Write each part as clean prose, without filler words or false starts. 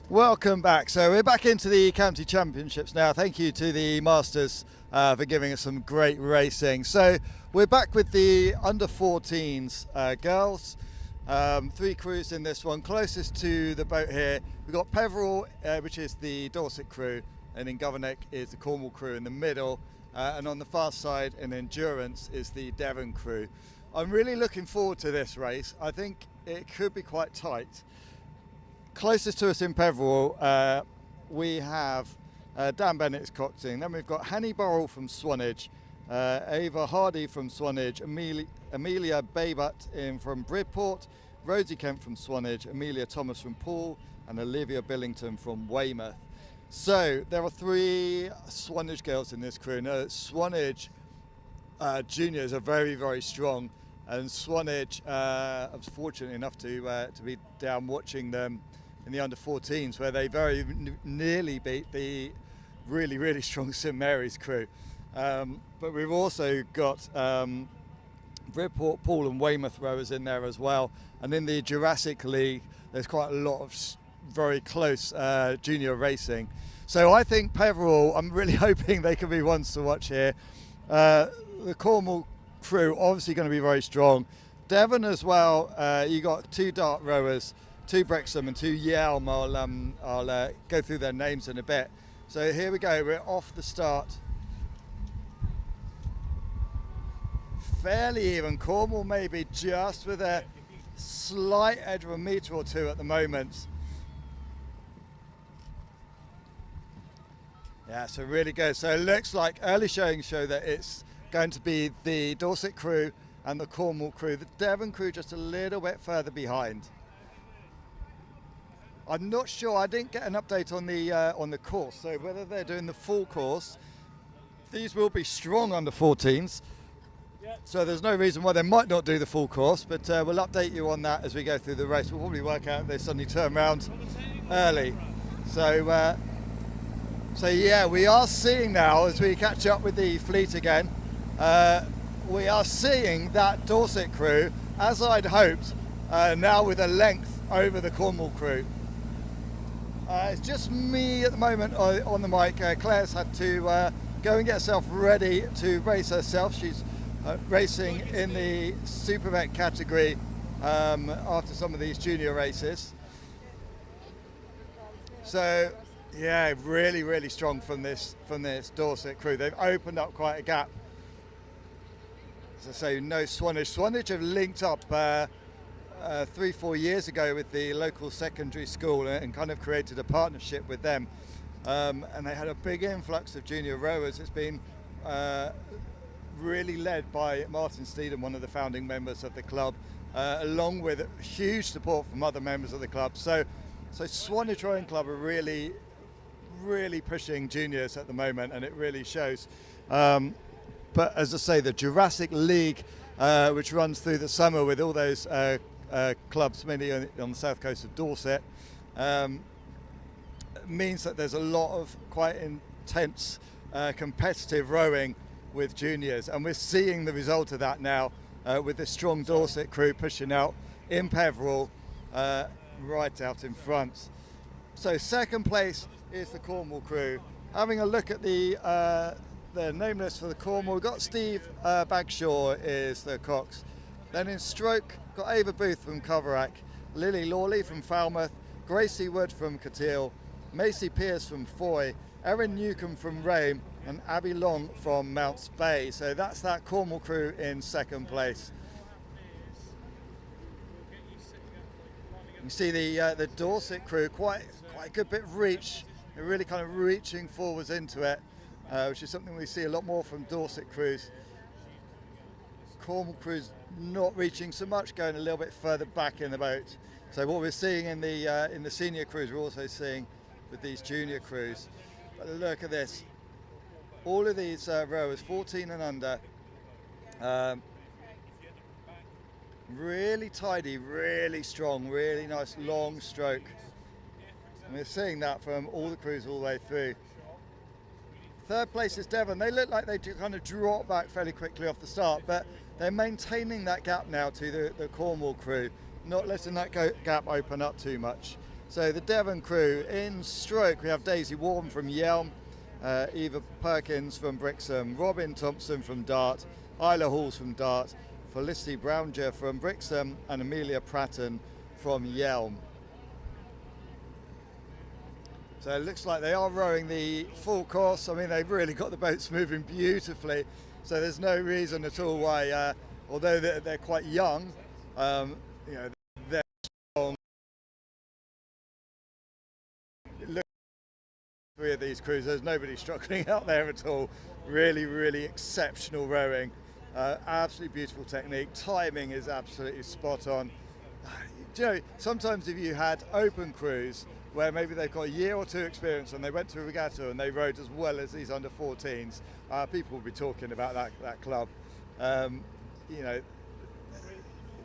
Welcome back. So we're back into the county championships now. Thank you to the Masters for giving us some great racing. So we're back with the under 14s girls. Three crews in this one. Closest to the boat here, we've got Peveril, which is the Dorset crew, and in Governor's is the Cornwall crew in the middle. And on the far side in Endurance is the Devon crew. I'm really looking forward to this race. I think it could be quite tight. Closest to us in Peveril, we have Dan Bennett's coxing. Then we've got Hanny Burrell from Swanage, Ava Hardy from Swanage, Amelia Baybutt in from Bridport, Rosie Kent from Swanage, Amelia Thomas from Poole, and Olivia Billington from Weymouth. So there are three Swanage girls in this crew. Now, Swanage juniors are very, very strong, and Swanage, I was fortunate enough to be down watching them in the under 14s, where they very nearly beat the really, really strong St Mary's crew. But we've also got Bridport, Poole and Weymouth rowers in there as well. And in the Jurassic League, there's quite a lot of very close junior racing. So I think Peveril, I'm really hoping they can be ones to watch here. The Cornwall crew obviously going to be very strong. Devon as well, you got two dart rowers, two Brexham and two Yelm. I'll go through their names in a bit. So here we go, we're off the start. Fairly even. Cornwall maybe just with a slight edge of a metre or two at the moment. Yeah, so really good. So it looks like early showings show that it's going to be the Dorset crew and the Cornwall crew. The Devon crew just a little bit further behind. I'm not sure, I didn't get an update on the course, so whether they're doing the full course. These will be strong under 14s, so there's no reason why they might not do the full course, but we'll update you on that as we go through the race. We'll probably work out if they suddenly turn around early. So yeah, we are seeing now, as we catch up with the fleet again, we are seeing that Dorset crew, as I'd hoped, now with a length over the Cornwall crew. It's just me at the moment on the mic. Claire's had to go and get herself ready to race herself. She's racing in the super event category after some of these junior races. So yeah, really, really strong from this Dorset crew. They've opened up quite a gap. As I say, no Swanage. Swanage have linked up 3-4 years ago with the local secondary school and kind of created a partnership with them. And they had a big influx of junior rowers. It's been really led by Martin Steedham, one of the founding members of the club, along with huge support from other members of the club. So Swanage Rowing Club are really, really pushing juniors at the moment, and it really shows. But as I say, the Jurassic League, which runs through the summer with all those clubs, mainly on the south coast of Dorset, means that there's a lot of quite intense competitive rowing with juniors, and we're seeing the result of that now with this strong Dorset crew pushing out in Peveril right out in front. So second place is the Cornwall crew. Having a look at the name list for the Cornwall, we've got Steve Bagshaw is the cox. Then in stroke, got Ava Booth from Coverack, Lily Lawley from Falmouth, Gracie Wood from Cateel, Macy Pearce from Foy, Erin Newcomb from Rame, and Abby Long from Mounts Bay. So that's that Cornwall crew in second place. You see the Dorset crew, quite a good bit of reach. They're really kind of reaching forwards into it, which is something we see a lot more from Dorset crews. Cornwall crews not reaching so much, going a little bit further back in the boat. So what we're seeing in the senior crews, we're also seeing with these junior crews. But look at this. All of these rowers, 14 and under, really tidy, really strong, really nice long stroke. And we're seeing that from all the crews all the way through. Third place is Devon. They look like they kind of drop back fairly quickly off the start, but they're maintaining that gap now to the Cornwall crew, not letting that gap open up too much. So the Devon crew in stroke, we have Daisy Warren from Yelm, Eva Perkins from Brixham, Robin Thompson from Dart, Isla Halls from Dart, Felicity Brownger from Brixham, and Amelia Pratton from Yelm. So it looks like they are rowing the full course. I mean, they've really got the boats moving beautifully. So there's no reason at all why, although they're quite young, you know, they're strong. Look, three of these crews, there's nobody struggling out there at all. Really, really exceptional rowing. Absolutely beautiful technique. Timing is absolutely spot on. You know, sometimes if you had open crews where maybe they've got a year or two experience and they went to a regatta and they rowed as well as these under 14s, people will be talking about that club. You know,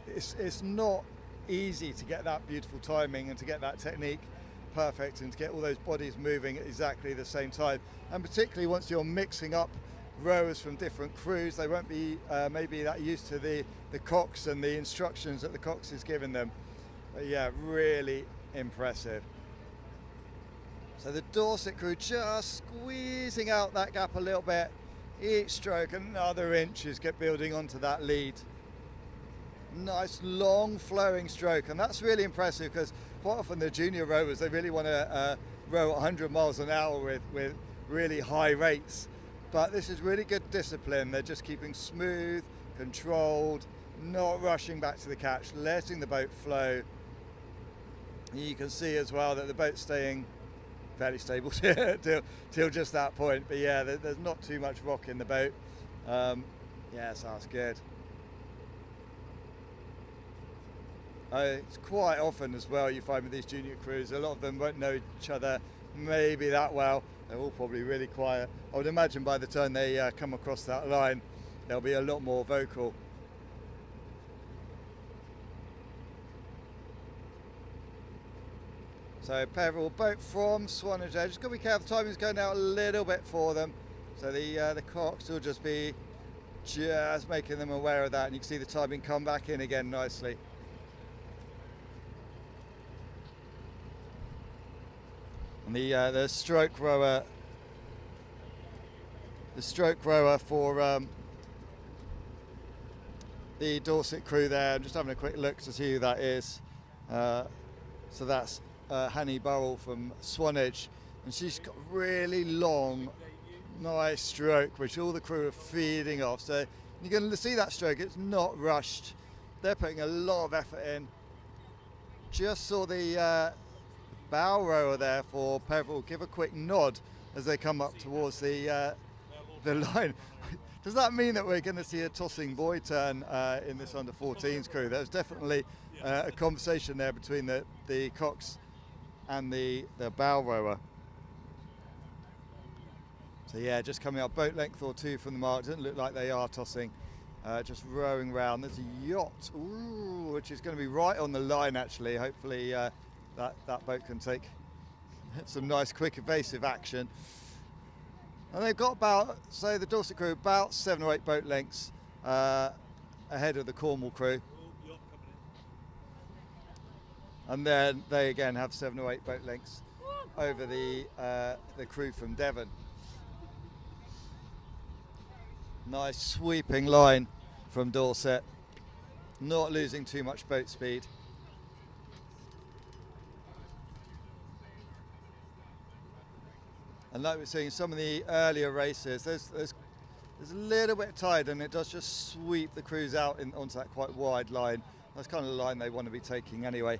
it's not easy to get that beautiful timing and to get that technique perfect and to get all those bodies moving at exactly the same time. And particularly once you're mixing up rowers from different crews, they won't be maybe that used to the cox and the instructions that the cox is giving them. But yeah, really impressive. So the Dorset crew just squeezing out that gap a little bit. Each stroke another inch is building onto that lead. Nice long flowing stroke, and that's really impressive because quite often the junior rowers, they really want to row 100 miles an hour with really high rates. But this is really good discipline. They're just keeping smooth, controlled, not rushing back to the catch, letting the boat flow. You can see as well that the boat's staying fairly stable till just that point. But yeah, there's not too much rock in the boat. Yeah, so that's good. It's quite often as well you find with these junior crews, a lot of them won't know each other maybe that well. They're all probably really quiet. I would imagine by the time they come across that line, they'll be a lot more vocal. So Peveril boat from Swanage there. Just got to be careful, the timing's going out a little bit for them. So the cox will just be just making them aware of that, and you can see the timing come back in again nicely. And the stroke rower for the Dorset crew there. I'm just having a quick look to see who that is. So that's Hanny Burrell from Swanage, and she's got really long, nice stroke, which all the crew are feeding off. So you're going to see that stroke, it's not rushed. They're putting a lot of effort in. Just saw the bow rower there for Peveril give a quick nod as they come up towards the line. Does that mean that we're going to see a tossing buoy turn in this under 14s crew? There's definitely a conversation there between the cox and the bow rower. So yeah, just coming up boat length or two from the mark. Doesn't look like they are tossing. Just rowing round. There's a yacht, ooh, which is going to be right on the line actually. Hopefully that boat can take some nice quick evasive action. And they've got about, say the Dorset crew, about 7 or 8 boat lengths ahead of the Cornwall crew. And then they again have 7 or 8 boat lengths over the crew from Devon. Nice sweeping line from Dorset, not losing too much boat speed. And like we're seeing in some of the earlier races, there's a little bit of tide and it does just sweep the crews out onto that quite wide line. That's kind of the line they want to be taking anyway.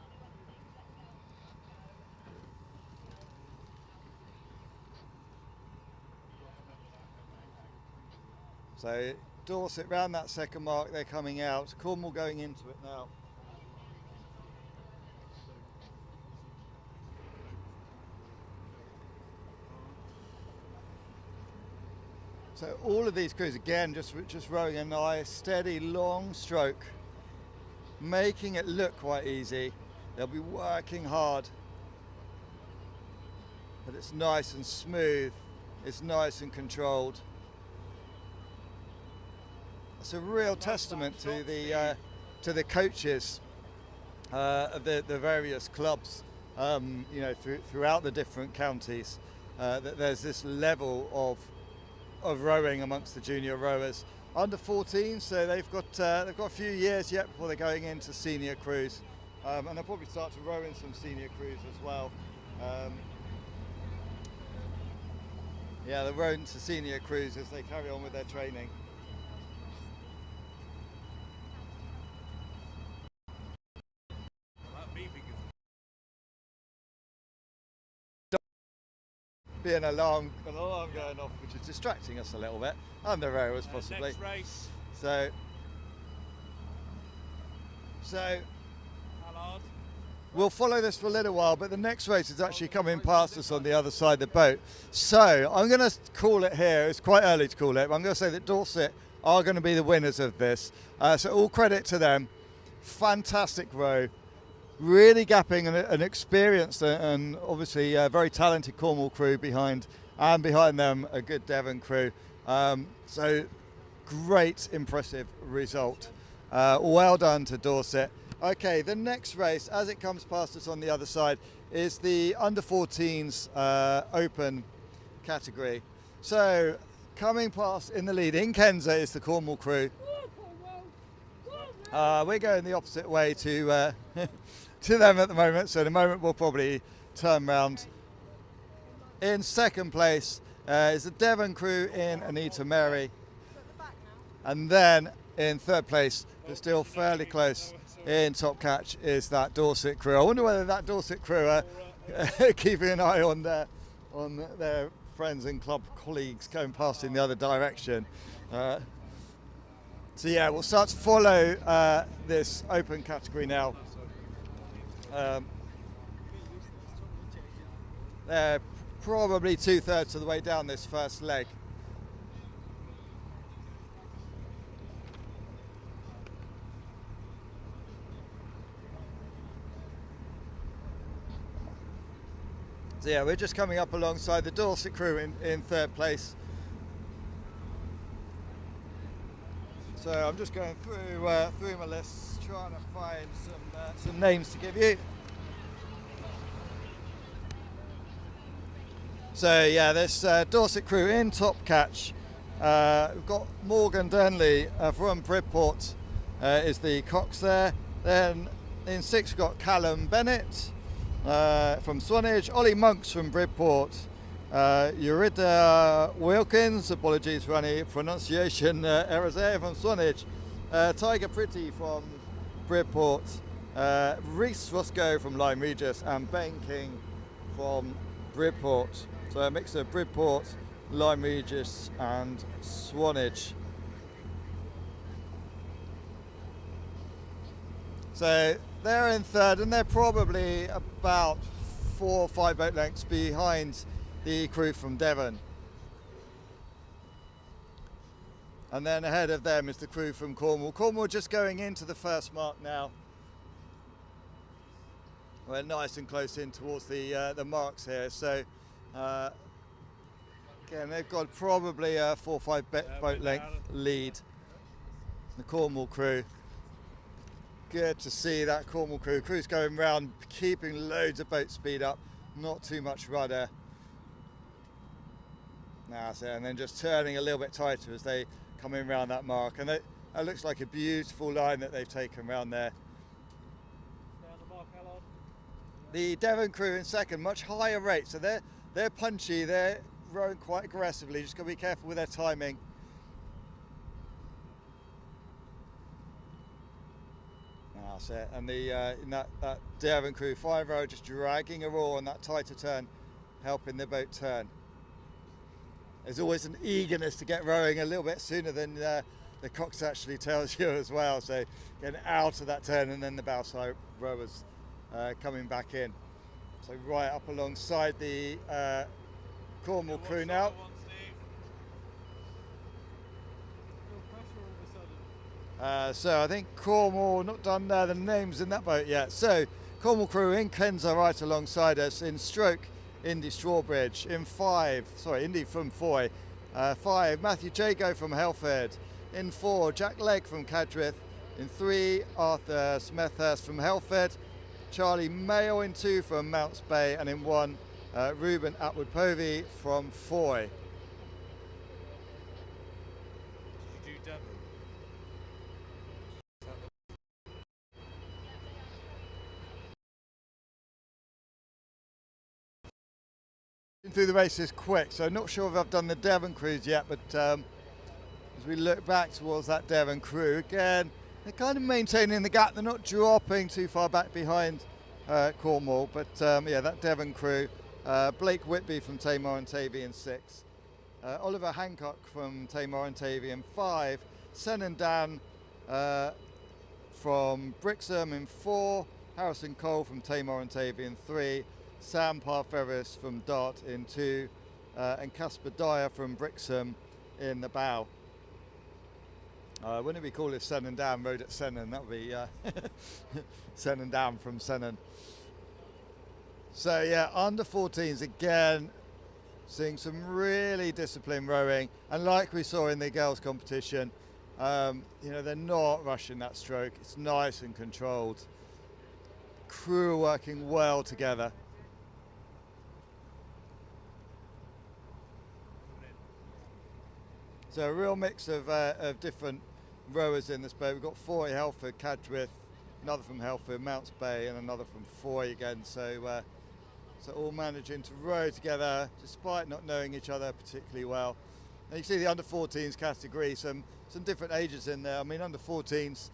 So Dorset round that second mark, they're coming out. Cornwall going into it now. So all of these crews again just rowing a nice steady long stroke, making it look quite easy. They'll be working hard, but it's nice and smooth, it's nice and controlled. It's a real testament to the coaches of the various clubs throughout the different counties, that there's this level of rowing amongst the junior rowers. Under 14, so they've got a few years yet before they're going into senior crews, and they'll probably start to row in some senior crews as well. They're rowing to senior crews as they carry on with their training. Be an alarm going off, which is distracting us a little bit, and the rowers possibly. Next race. So we'll follow this for a little while, but the next race is actually coming past us on the other side of the boat. So I'm going to call it here. It's quite early to call it, but I'm going to say that Dorset are going to be the winners of this. So all credit to them. Fantastic row. Really gapping an experienced and obviously a very talented Cornwall crew behind them a good Devon crew. So great, impressive result. Well done to Dorset. Okay, the next race, as it comes past us on the other side, is the under 14s open category. So coming past in the lead in Kenza is the Cornwall crew. We're going the opposite way to to them at the moment, so in a moment we'll probably turn round. In second place is the Devon crew in Anita Mary, and then in third place, but still fairly close in top catch, is that Dorset crew. I wonder whether that Dorset crew are keeping an eye on their friends and club colleagues going past in the other direction. So yeah, we'll start to follow this open category now. They're probably 2/3 of the way down this first leg. So yeah, we're just coming up alongside the Dorset crew in third place. So I'm just going through my list, trying to find some names to give you. So yeah, this Dorset crew in top catch. We've got Morgan Denley from Bridport is the cox there. Then in sixth we've got Callum Bennett from Swanage, Ollie Monks from Bridport, Eurida Wilkins, apologies for any pronunciation errors there, from Swanage, Tiger Pretty from Bridport, Reese Roscoe from Lyme Regis, and Ben King from Bridport. So a mix of Bridport, Lyme Regis and Swanage. So they're in third, and they're probably about 4 or 5 boat lengths behind the crew from Devon. And then ahead of them is the crew from Cornwall. Cornwall just going into the first mark now. We're nice and close in towards the marks here. So again, they've got probably a 4 or 5 boat length lead. The Cornwall crew. Good to see that Cornwall crew. Crew's going round, keeping loads of boat speed up, not too much rudder. That's it, and then just turning a little bit tighter as they come in round that mark. And that looks like a beautiful line that they've taken round there. The Devon crew in second, much higher rate, so they're punchy, they're rowing quite aggressively, just got to be careful with their timing. That's it, and in that Devon crew 5-row just dragging a roar on that tighter turn, helping the boat turn. There's always an eagerness to get rowing a little bit sooner than the cox actually tells you as well, so getting out of that turn and then the bow side rowers coming back in. So right up alongside the Cornwall crew now. So I think Cornwall, not done the names in that boat yet. So Cornwall crew in Kenza right alongside us. In stroke, Indy Strawbridge. In Indy from Foy. 5, Matthew Jago from Helford. In 4, Jack Legg from Cadrith. In 3, Arthur Smethurst from Helford. Charlie Mayo in 2 from Mounts Bay, and in 1, Ruben Atwood-Povey from Foy. Did you do Devon? Through the races quick, so not sure if I've done the Devon cruise yet, but as we look back towards that Devon crew, again, they're kind of maintaining the gap. They're not dropping too far back behind Cornwall, but yeah, that Devon crew, Blake Whitby from Tamar and Tavy in 6, Oliver Hancock from Tamar and Tavy in 5, Sen and Dan from Brixham in 4, Harrison Cole from Tamar and Tavy in 3, Sam Parferris from Dart in 2, and Casper Dyer from Brixham in the bow. Wouldn't it be cool if Sen and Dan rode at Sennen? That would be Sen and Dan from Sennen. So yeah, under 14s again, seeing some really disciplined rowing, and like we saw in the girls competition, you know, they're not rushing that stroke. It's nice and controlled. Crew are working well together. So a real mix of different rowers in this boat. We've got Foy, Helford, Cadgwith, another from Helford, Mounts Bay, and another from Foy again. So all managing to row together despite not knowing each other particularly well. And you see the under 14s category, some different ages in there. I mean, under 14s,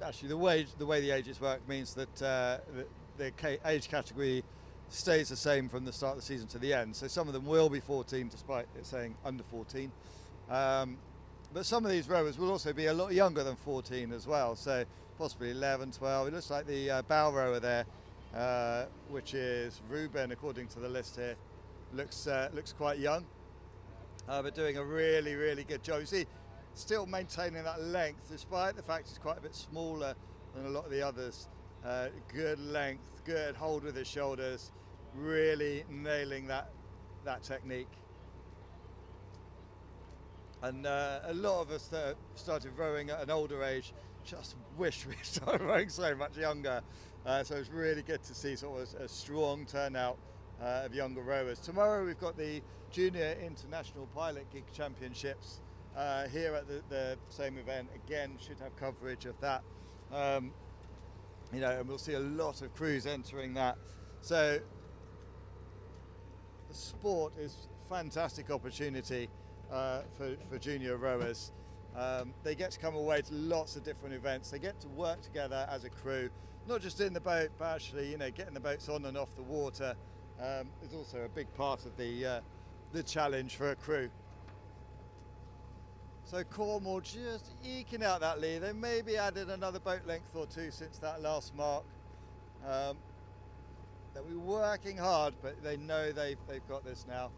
actually the way the ages work means that the age category stays the same from the start of the season to the end. So some of them will be 14 despite it saying under 14. But some of these rowers will also be a lot younger than 14 as well, so possibly 11, 12. It looks like the bow rower there, which is Ruben according to the list here, looks quite young, but doing a really, really good job. You see, still maintaining that length despite the fact he's quite a bit smaller than a lot of the others. Good length, good hold with his shoulders, really nailing that technique. And a lot of us that started rowing at an older age just wish we started rowing so much younger. So it's really good to see sort of a strong turnout of younger rowers. Tomorrow we've got the Junior International Pilot Gig Championships here at the same event. Again, should have coverage of that. You know, and we'll see a lot of crews entering that. So the sport is a fantastic opportunity for junior rowers. They get to come away to lots of different events. They get to work together as a crew, not just in the boat, but actually, you know, getting the boats on and off the water is also a big part of the challenge for a crew. So Cornwall just eking out that lead. They maybe added another boat length or 2 since that last mark. They'll be working hard, but they know they've got this now.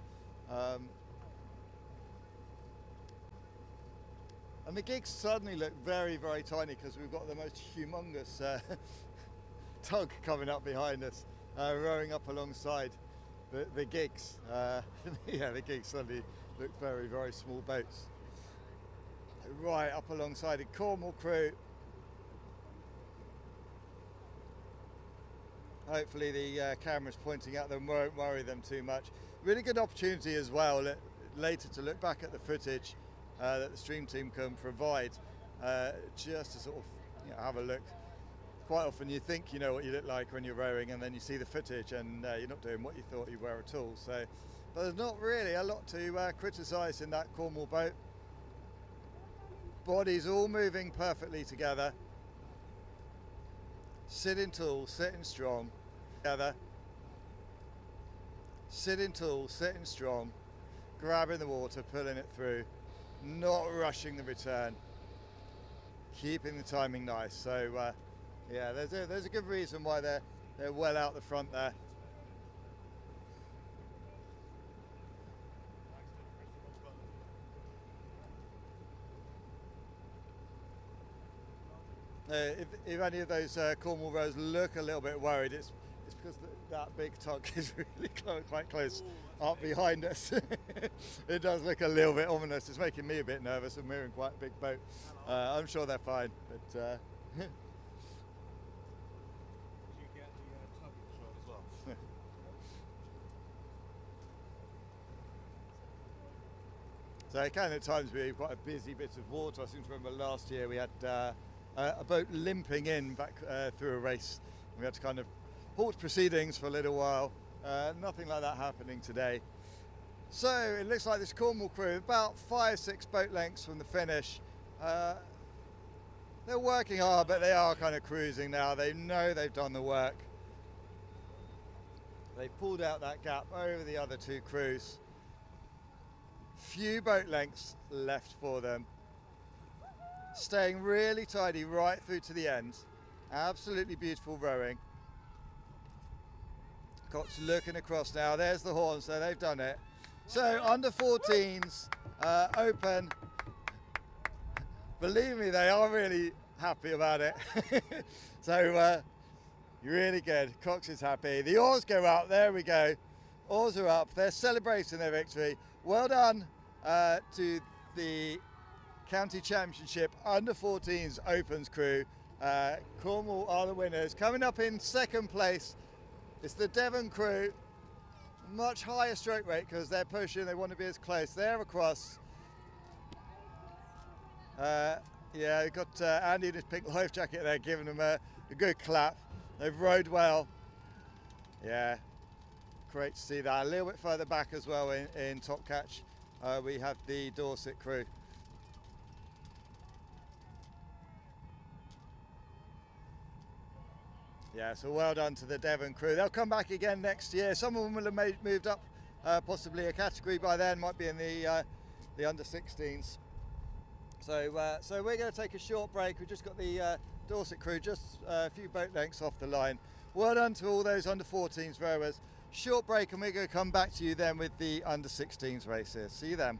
And the gigs suddenly look very, very tiny because we've got the most humongous tug coming up behind us, rowing up alongside the gigs. Yeah, the gigs suddenly look very, very small boats. Right up alongside a Cornwall crew. Hopefully the cameras pointing at them won't worry them too much. Really good opportunity as well later to look back at the footage that the stream team can provide, just to sort of, you know, have a look. Quite often you think you know what you look like when you're rowing, and then you see the footage and you're not doing what you thought you were at all. So, but there's not really a lot to criticise in that Cornwall boat. Bodies all moving perfectly together. Sitting tall, sitting strong. Together. Sitting tall, sitting strong. Grabbing the water, pulling it through. Not rushing the return, keeping the timing nice. So yeah, there's a good reason why they're well out the front there. If any of those Cornwall rowers look a little bit worried, it's because that big tug is really quite close up behind us. It does look a little bit ominous. It's making me a bit nervous, and we're in quite a big boat. I'm sure they're fine, but So it can at times be quite a busy bit of water. I seem to remember last year we had a boat limping in back through a race. We had to kind of halt proceedings for a little while. Nothing like that happening today. So it looks like this Cornwall crew, about 5-6 boat lengths from the finish. They're working hard, but they are kind of cruising now. They know they've done the work. They've pulled out that gap over the other two crews. Few boat lengths left for them. Staying really tidy right through to the end. Absolutely beautiful rowing. Cox looking across now. There's the horn, so they've done it. So under 14s open. Believe me, they are really happy about it. So really good. Cox is happy. The oars go up. There we go. Oars are up. They're celebrating their victory. Well done to the County Championship under 14s Opens crew. Cornwall are the winners. Coming up in second place, it's the Devon crew. Much higher stroke rate because they're pushing. They want to be as close. They're across. Yeah, we've got Andy in his pink life jacket there, giving them a good clap. They've rowed well. Yeah, great to see that. A little bit further back as well in top catch, we have the Dorset crew. Yeah, so well done to the Devon crew. They'll come back again next year. Some of them will have moved up possibly a category by then, might be in the under 16s. So we're going to take a short break. We've just got the Dorset crew just a few boat lengths off the line. Well done to all those under 14s rowers. Short break and we're going to come back to you then with the under 16s races. See you then.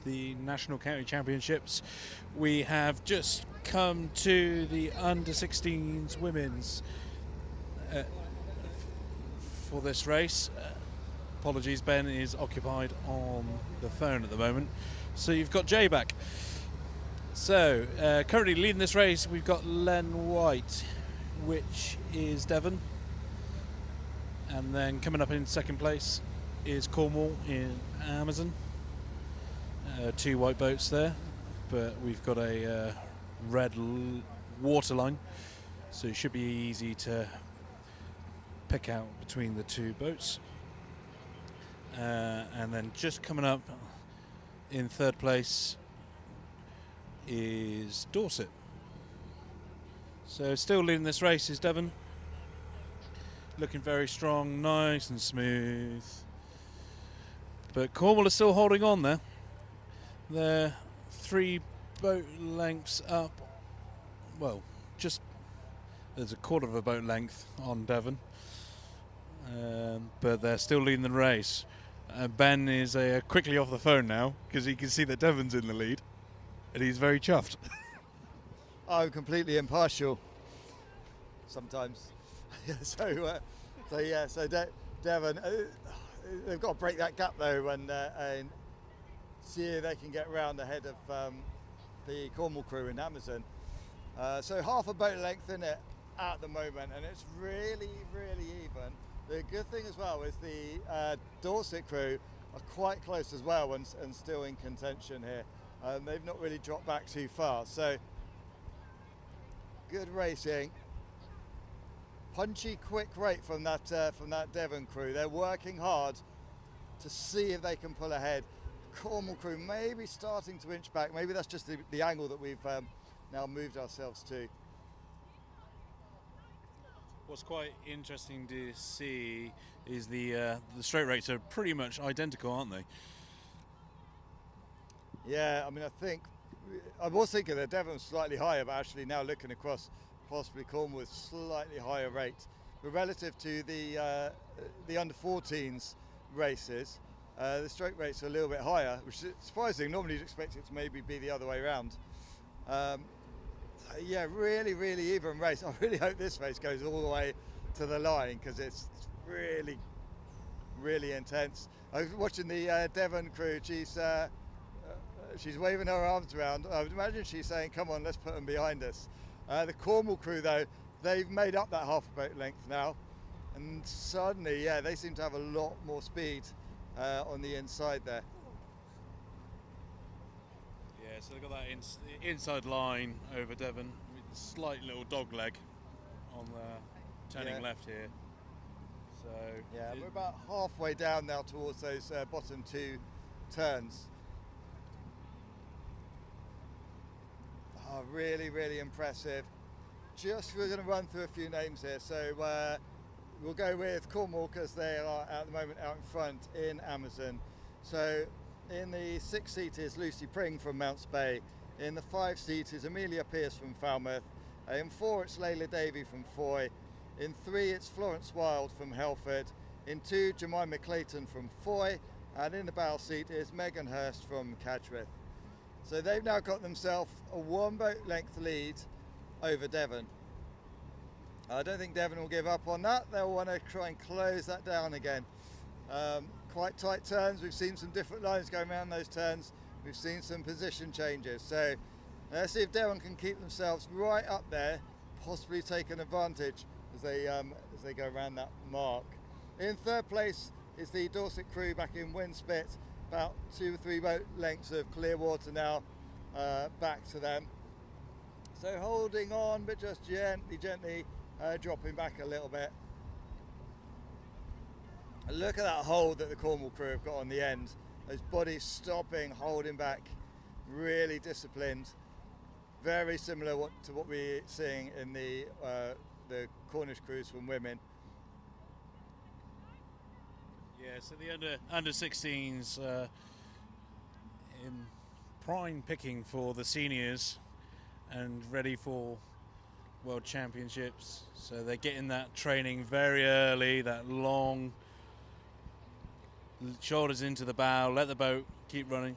The National County Championships. We have just come to the under-16s women's for this race. Apologies, Ben is occupied on the phone at the moment. So you've got Jay back. So currently leading this race, we've got Len White, which is Devon. And then coming up in second place is Cornwall in Amazon. Two white boats there, but we've got a red water line, so it should be easy to pick out between the two boats. And then just coming up in third place is Dorset. So still leading this race is Devon, looking very strong, nice and smooth, but Cornwall is still holding on there. They're 3 boat lengths up. Well, just there's a quarter of a boat length on Devon, but they're still leading the race. Ben is quickly off the phone now because he can see that Devon's in the lead, and he's very chuffed. I'm completely impartial sometimes. So Devon, they've got to break that gap though, and see if they can get round ahead of the Cornwall crew in Amazon. So half a boat length in it at the moment, and it's really, really even. The good thing as well is the Dorset crew are quite close as well and still in contention here. They've not really dropped back too far. So good racing. Punchy, quick rate from that Devon crew. They're working hard to see if they can pull ahead. Cornwall crew maybe starting to inch back. Maybe that's just the angle that we've now moved ourselves to. What's quite interesting to see is the straight rates are pretty much identical, aren't they? Yeah, I mean, I was thinking that Devon was slightly higher, but actually now looking across, possibly Cornwall with slightly higher rate. But relative to the under-14s races, the stroke rates are a little bit higher, which is surprising. Normally you'd expect it to maybe be the other way around. Yeah, really, really even race. I really hope this race goes all the way to the line because it's really, really intense. I was watching the Devon crew. She's waving her arms around. I would imagine she's saying, "Come on, let's put them behind us." The Cornwall crew, though, they've made up that half a boat length now, and suddenly, yeah, they seem to have a lot more speed on the inside there. Yeah, so they've got that inside line over Devon with a slight little dog leg on the turning left here. So yeah, we're about halfway down now towards those bottom 2 turns. Oh, really, really impressive. We're going to run through a few names here. So we'll go with Cornwall because they are at the moment out in front in Amazon. So in the 6 seat is Lucy Pring from Mounts Bay. In the 5 seat is Amelia Pearce from Falmouth. In 4 it's Layla Davey from Foy. In 3 it's Florence Wild from Helford. In 2 Jemima Clayton from Foy. And in the bow seat is Megan Hurst from Cadgwith. So they've now got themselves a 1 boat length lead over Devon. I don't think Devon will give up on that. They'll want to try and close that down again. Quite tight turns. We've seen some different lines going around those turns. We've seen some position changes. So let's see if Devon can keep themselves right up there, possibly take an advantage as they go around that mark. In third place is the Dorset crew back in Winspit. About 2 or 3 boat lengths of clear water now back to them. So holding on, but just gently dropping back a little bit. And look at that hold that the Cornwall crew have got on the end. Those bodies stopping, holding back, really disciplined. Very similar to what we're seeing in the Cornish crews from women. yeah, so the under 16s in prime picking for the seniors and ready for World Championships. So they're getting that training very early, that long shoulders into the bow, let the boat keep running.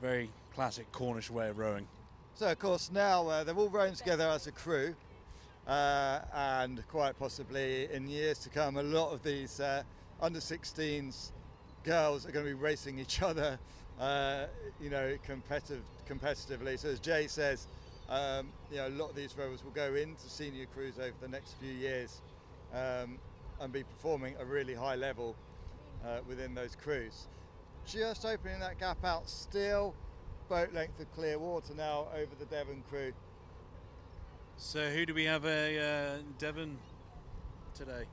Very classic Cornish way of rowing. So of course now they're all rowing together as a crew, and quite possibly in years to come a lot of these under 16s girls are going to be racing each other, competitively. So as Jay says, a lot of these rowers will go into senior crews over the next few years and be performing a really high level within those crews. Just opening that gap out, still boat length of clear water now over the Devon crew. So who do we have Devon today?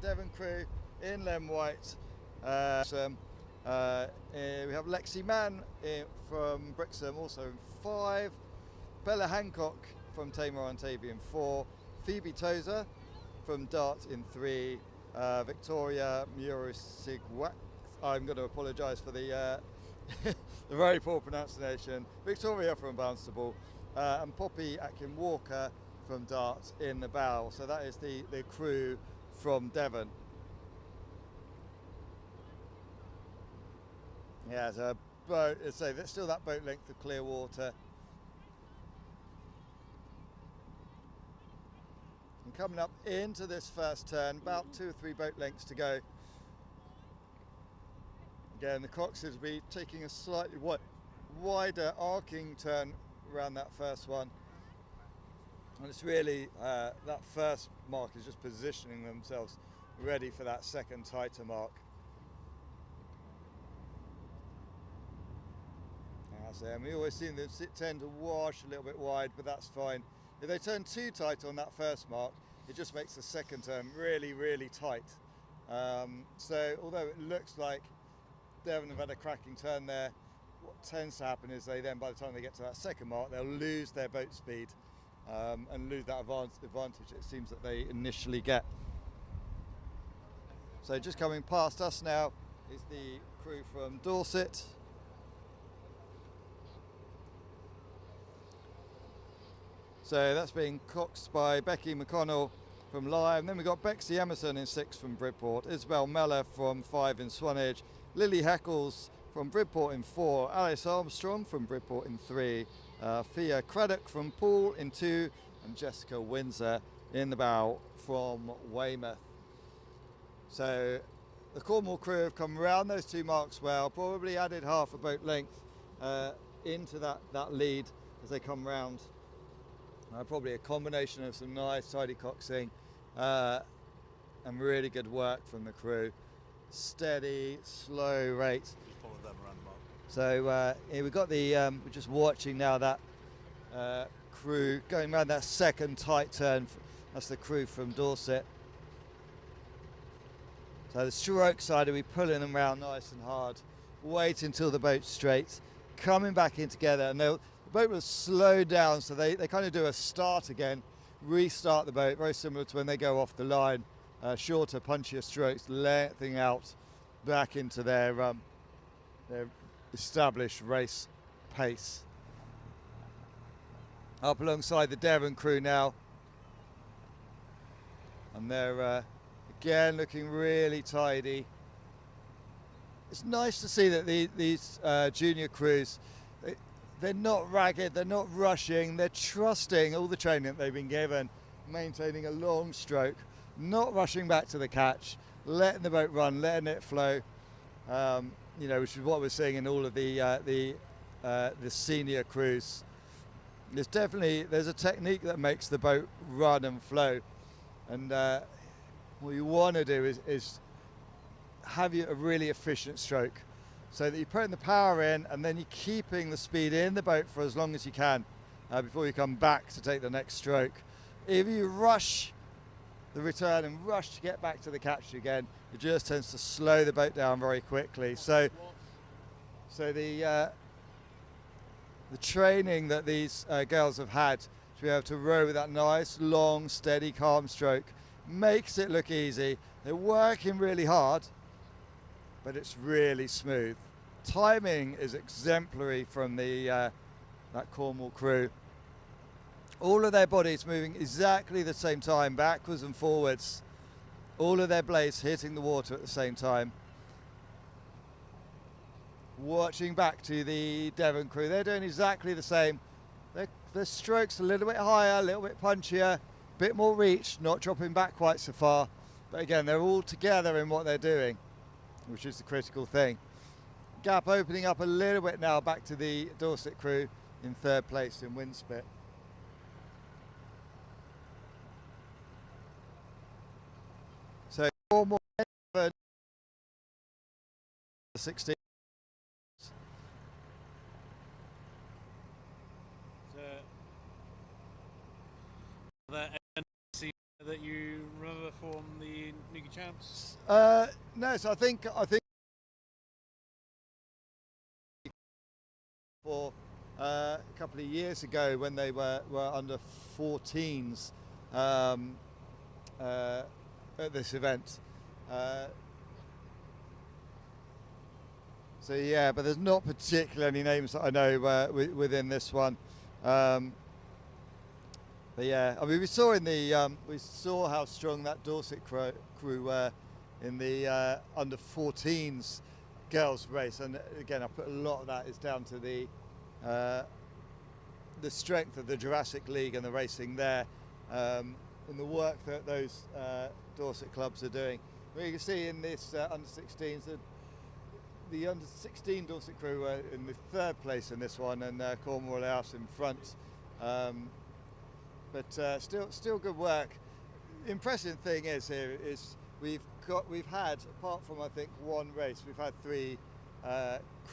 Devon crew in Len White. We have Lexi Mann from Brixham also in 5, Bella Hancock from Tamar Ontavia in 4, Phoebe Tozer from Dart in 3, Victoria Murisigwak. I'm going to apologise for the the very poor pronunciation. Victoria from Barnstable, and Poppy Atkin-Walker from Dart in the bow. So that is the crew from Devon. Yeah, so boat. So there's still that boat length of clear water. And coming up into this first turn, about 2 or 3 boat lengths to go. Again, the Coxes will be taking a slightly wider arcing turn around that first one. And it's really, that first mark is just positioning themselves ready for that second tighter mark. And we always see them tend to wash a little bit wide, but that's fine. If they turn too tight on that first mark, it just makes the second turn really, really tight. So although it looks like Devon have had a cracking turn there, what tends to happen is they then, by the time they get to that second mark, they'll lose their boat speed and lose that advantage it seems that they initially get. So just coming past us now is the crew from Dorset. So that's being coxed by Becky McConnell from Lyme. Then we've got Bexy Emerson in 6 from Bridport, Isabel Meller from 5 in Swanage, Lily Heckles from Bridport in 4, Alice Armstrong from Bridport in 3, Fia Craddock from Poole in 2, and Jessica Windsor in the bow from Weymouth. So the Cornwall crew have come around those 2 marks well, probably added half a boat length into that lead as they come round. Probably a combination of some nice tidy coxing and really good work from the crew. Steady, slow rate. Just follow them around the mark. So here we've got the, we're just watching now that crew going around that second tight turn. That's the crew from Dorset. So the stroke side will be pulling them around nice and hard. Wait until the boat's straight. Coming back in together, and the boat will slow down, so they kind of do a start again, restart the boat, very similar to when they go off the line. Shorter, punchier strokes, lengthening out back into their established race pace. Up alongside the Devon crew now, and they're again looking really tidy. It's nice to see that these junior crews, they're not ragged, they're not rushing, they're trusting all the training that they've been given, maintaining a long stroke, not rushing back to the catch, letting the boat run, letting it flow, which is what we're seeing in all of the senior crews. There's a technique that makes the boat run and flow, and what you want to do is have a really efficient stroke, so that you're putting the power in and then you're keeping the speed in the boat for as long as you can before you come back to take the next stroke. If you rush the return and rush to get back to the catch again, it just tends to slow the boat down very quickly. So the training that these girls have had to be able to row with that nice, long, steady, calm stroke makes it look easy. They're working really hard, but it's really smooth. Timing is exemplary from that Cornwall crew. All of their bodies moving exactly the same time, backwards and forwards. All of their blades hitting the water at the same time. watching back to the Devon crew. They're doing exactly the same. The strokes a little bit higher, a little bit punchier, a bit more reach, not dropping back quite so far. But again, they're all together in what they're doing, which is the critical thing. Gap opening up a little bit now back to the Dorset crew in third place in wind spit. So 4 more 16. That you remember from the Nuki Champs? No, so I think for a couple of years ago when they were under 14s at this event. So yeah, but there's not particularly any names that I know within this one. But yeah, I mean, we saw in the we saw how strong that Dorset crew were in the under 14s girls race, and again, I put a lot of that is down to the strength of the Jurassic League and the racing there, and the work that those Dorset clubs are doing. Well, you can see in this under 16s that the under 16 Dorset crew were in the third place in this one, and Cornwall out in front. But still good work. The impressive thing is here is we've had, apart from I think one race, we've had 3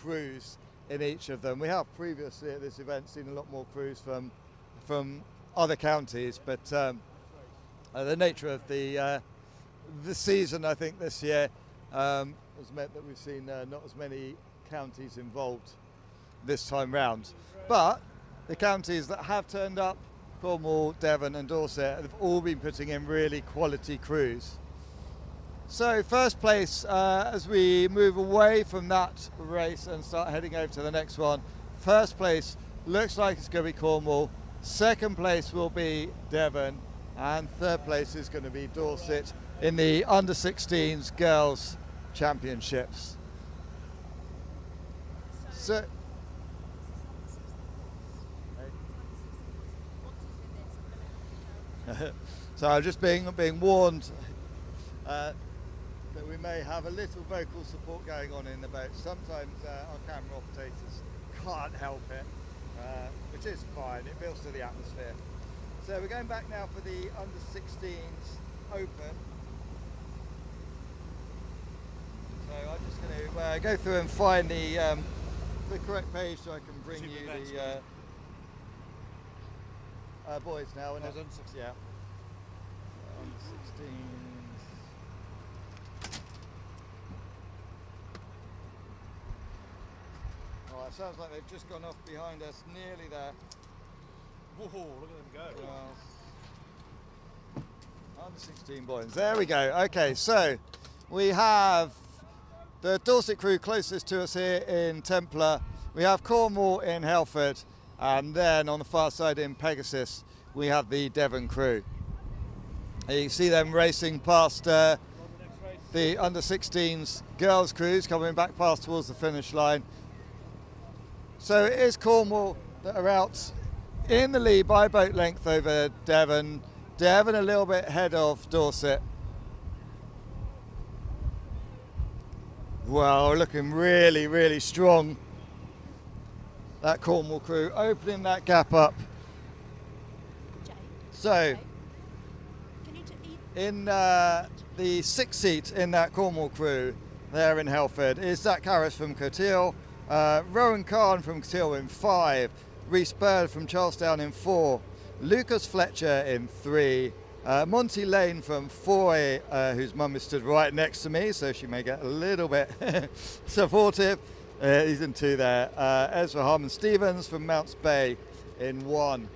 crews in each of them. We have previously at this event seen a lot more crews from other counties, but the nature of the season, I think this year has meant that we've seen not as many counties involved this time round. But the counties that have turned up, Cornwall, Devon and Dorset, have all been putting in really quality crews. So first place, as we move away from that race and start heading over to the next one, first place looks like it's going to be Cornwall, second place will be Devon, and third place is going to be Dorset in the under 16s girls championships. So so I'm just being warned that we may have a little vocal support going on in the boat. Sometimes our camera operators can't help it, which is fine, it builds to the atmosphere. So we're going back now for the under 16s open. So I'm just going to go through and find the correct page so I can bring you the boys now. And yeah. Under 16s. Oh, it sounds like they've just gone off behind us, nearly there. Whoa, look at them go. Under 16 boys. There we go. Okay, so we have the Dorset crew closest to us here in Templar. We have Cornwall in Helford, and then on the far side in Pegasus we have the Devon crew. You can see them racing past the under 16s girls crews coming back past towards the finish line. So it is Cornwall that are out in the lead by boat length over Devon. Devon a little bit ahead of Dorset. Well, looking really, really strong. That Cornwall crew opening that gap up. So, in the 6th seat in that Cornwall crew there in Helford is Zach Harris from Coteau, Rowan Kahn from Coteau in 5, Rhys Bird from Charlestown in 4, Lucas Fletcher in 3, Monty Lane from Foy, whose mum is stood right next to me, so she may get a little bit supportive. He's in 2 there. Ezra Harmon Stevens from Mounts Bay in 1.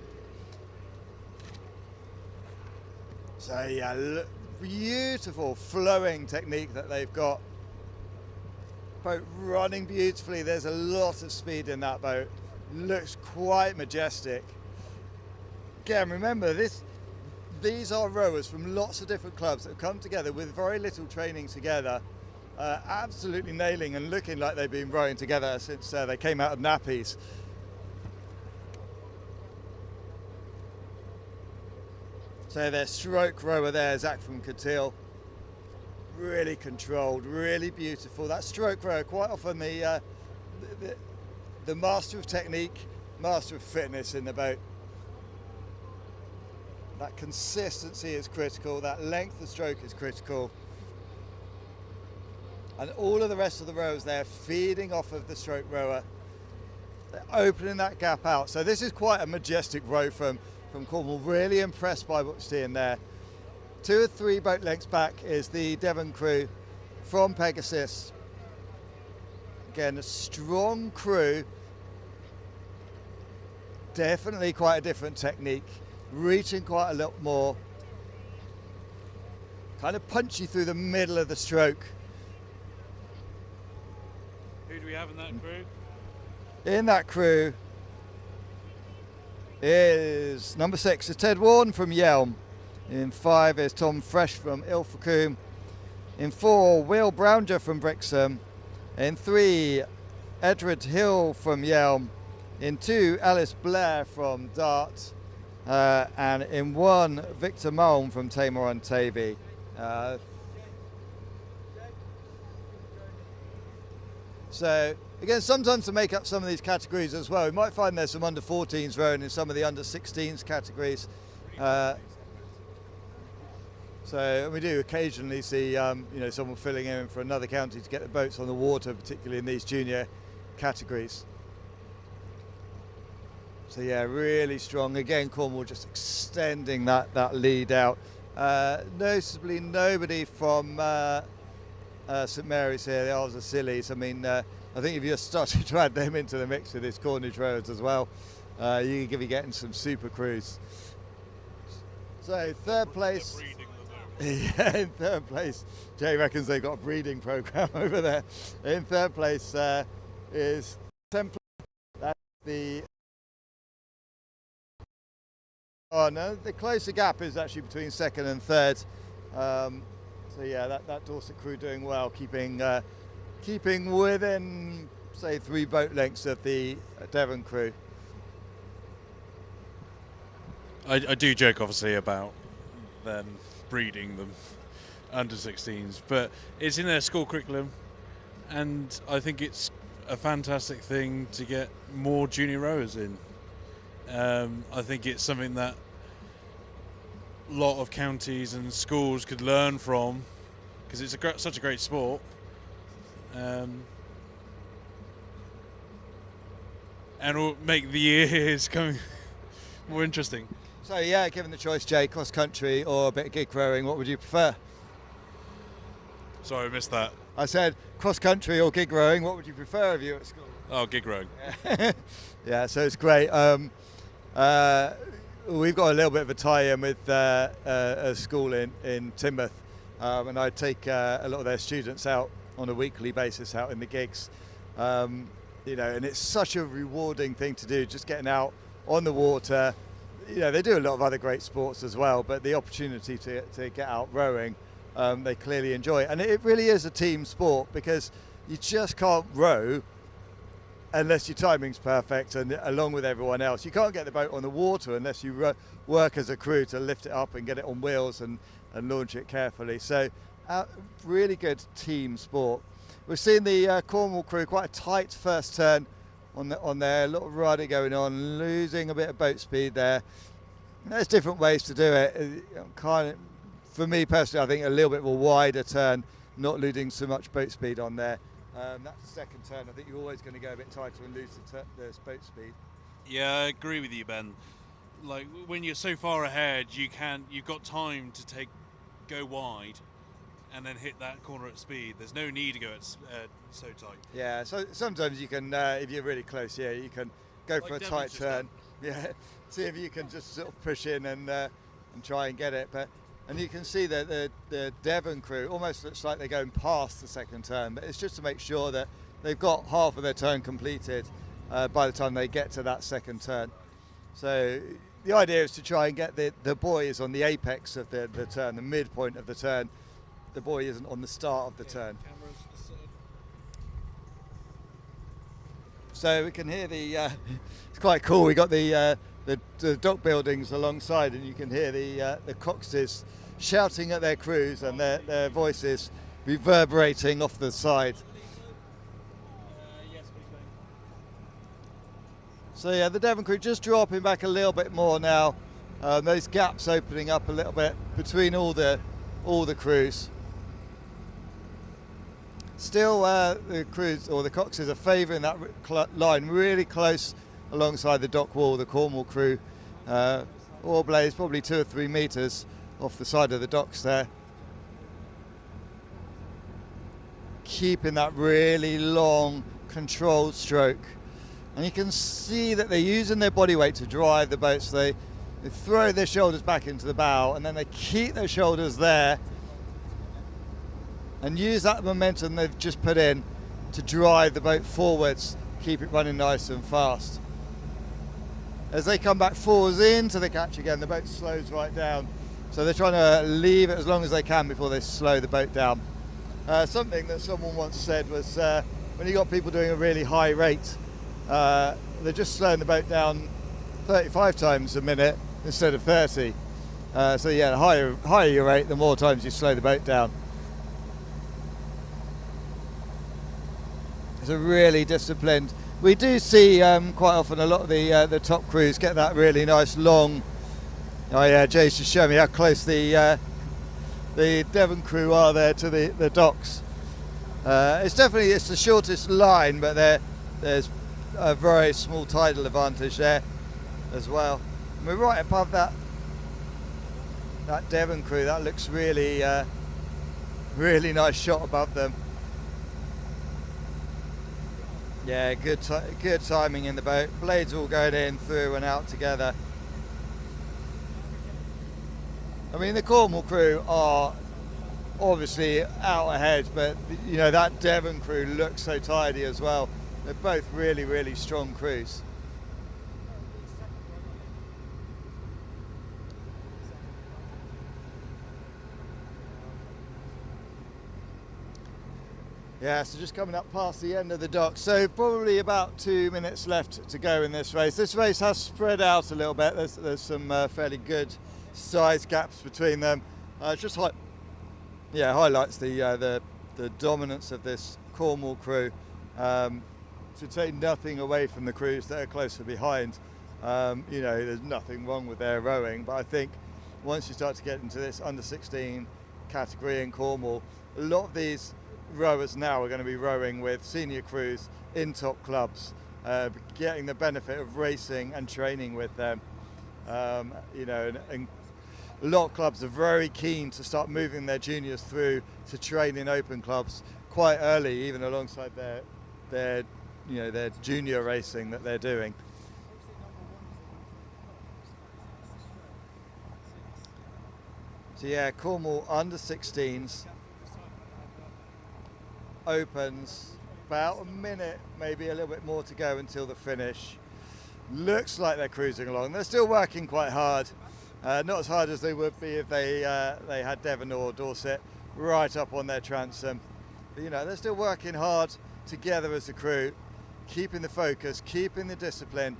So yeah, beautiful flowing technique that they've got. Boat running beautifully. There's a lot of speed in that boat. Looks quite majestic. Again, remember these are rowers from lots of different clubs that have come together with very little training together absolutely nailing and looking like they've been rowing together since they came out of nappies. So their stroke rower there, Zach from Cotil, really controlled, really beautiful. That stroke rower, quite often the master of technique, master of fitness in the boat. That consistency is critical, that length of stroke is critical. And all of the rest of the rowers there feeding off of the stroke rower. They're opening that gap out. So this is quite a majestic row from Cornwall. Really impressed by what we're seeing there. 2 or 3 boat lengths back is the Devon crew from Pegasus. Again, a strong crew. Definitely quite a different technique. Reaching quite a lot more. Kind of punchy through the middle of the stroke. Who do we have in that crew? In that crew is number 6 is Ted Warren from Yelm. In 5 is Tom Fresh from Ilfracombe. In 4, Will Brownger from Brixham. In 3, Edward Hill from Yelm. In 2, Alice Blair from Dart. And in 1, Victor Mullen from Tamar on Tavy. So again, sometimes to make up some of these categories as well, we might find there's some under 14s rowing in some of the under 16s categories. So we do occasionally see someone filling in for another county to get the boats on the water, particularly in these junior categories. So yeah, really strong. Again, Cornwall just extending that lead out. Noticeably nobody from St Mary's here, the Isles of Scillies. I mean, I think if you're starting to add them into the mix with this Cornish roads as well, you could be getting some super crews. So third place. Yeah, in third place, Jay reckons they've got a breeding program over there. In third place is Templar. That's the. Oh no, the closer gap is actually between second and third. So yeah, that Dorset crew doing well, keeping within, say, 3 boat lengths of the Devon crew. I do joke, obviously, about them breeding them under 16s, but it's in their school curriculum, and I think it's a fantastic thing to get more junior rowers in. I think it's something that a lot of counties and schools could learn from, because it's such a great sport. And it'll make the years coming more interesting. So yeah, given the choice, Jay, cross country or a bit of gig rowing, what would you prefer? Sorry, I missed that. I said cross country or gig rowing, what would you prefer if you were at school? Oh, gig rowing. Yeah, so it's great. We've got a little bit of a tie-in with a school in Teignmouth, and I take a lot of their students out on a weekly basis out in the gigs. And it's such a rewarding thing to do, just getting out on the water. They do a lot of other great sports as well, but the opportunity to get out rowing, they clearly enjoy. And it really is a team sport, because you just can't row unless your timing's perfect and along with everyone else. You can't get the boat on the water unless you work as a crew to lift it up and get it on wheels and launch it carefully. So really good team sport. We've seen the Cornwall crew, quite a tight first turn on there, a lot of riding going on, losing a bit of boat speed there. There's different ways to do it. For me personally, I think a little bit of a wider turn, not losing so much boat speed on there. That's the second turn. I think you're always going to go a bit tighter and lose the boat speed. Yeah, I agree with you, Ben. Like, when you're so far ahead, you've got time to go wide and then hit that corner at speed. There's no need to go at so tight. Yeah, so sometimes you can, if you're really close, yeah, you can go for a tight turn. Yeah, see if you can just sort of push in and try and get it. And you can see that the Devon crew almost looks like they're going past the second turn, but it's just to make sure that they've got half of their turn completed by the time they get to that second turn. So the idea is to try and get the buoy is on the apex of the turn, the midpoint of the turn. The buoy isn't on the start of the turn. Cameras, the So we can hear the. It's quite cool. We got the dock buildings alongside, and you can hear the coxes shouting at their crews and their voices reverberating off the side. So yeah, the Devon crew just dropping back a little bit more now. Those gaps opening up a little bit between all the crews. Still, the crews or the coxes are favouring that line really close alongside the dock wall. The Cornwall crew, all blazed probably 2 or 3 metres off the side of the docks there. Keeping that really long controlled stroke. And you can see that they're using their body weight to drive the boat. So they throw their shoulders back into the bow and then they keep their shoulders there and use that momentum they've just put in to drive the boat forwards, keep it running nice and fast. As they come back forwards into the catch again, the boat slows right down. So they're trying to leave it as long as they can before they slow the boat down. Something that someone once said was when you got people doing a really high rate, they're just slowing the boat down 35 times a minute instead of 30. So yeah, the higher your rate, the more times you slow the boat down. It's a really disciplined. We do see quite often a lot of the top crews get that really nice long. Oh yeah, Jay's just showing me how close the Devon crew are there to the docks. It's the shortest line, but there's a very small tidal advantage there as well. And we're right above that Devon crew. That looks really really nice shot above them. Yeah, good timing in the boat. Blades all going in, through and out together. I mean, the Cornwall crew are obviously out ahead, but you know that Devon crew looks so tidy as well. They're both really, really strong crews. Yeah, so just coming up past the end of the dock. So probably about 2 minutes left to go in this race. This race has spread out a little bit. There's some fairly good size gaps between them. Just highlights the dominance of this Cornwall crew. To take nothing away from the crews that are closer behind. You know, there's nothing wrong with their rowing, but I think once you start to get into this under 16 category in Cornwall, a lot of these rowers now are going to be rowing with senior crews in top clubs, getting the benefit of racing and training with them. You know, and a lot of clubs are very keen to start moving their juniors through to train in open clubs quite early, even alongside their junior racing that they're doing. So yeah, Cornwall under 16s opens about a minute, maybe a little bit more to go until the finish. Looks like they're cruising along. They're still working quite hard, not as hard as they would be if they had Devon or Dorset right up on their transom. But you know, they're still working hard together as a crew, keeping the focus, keeping the discipline,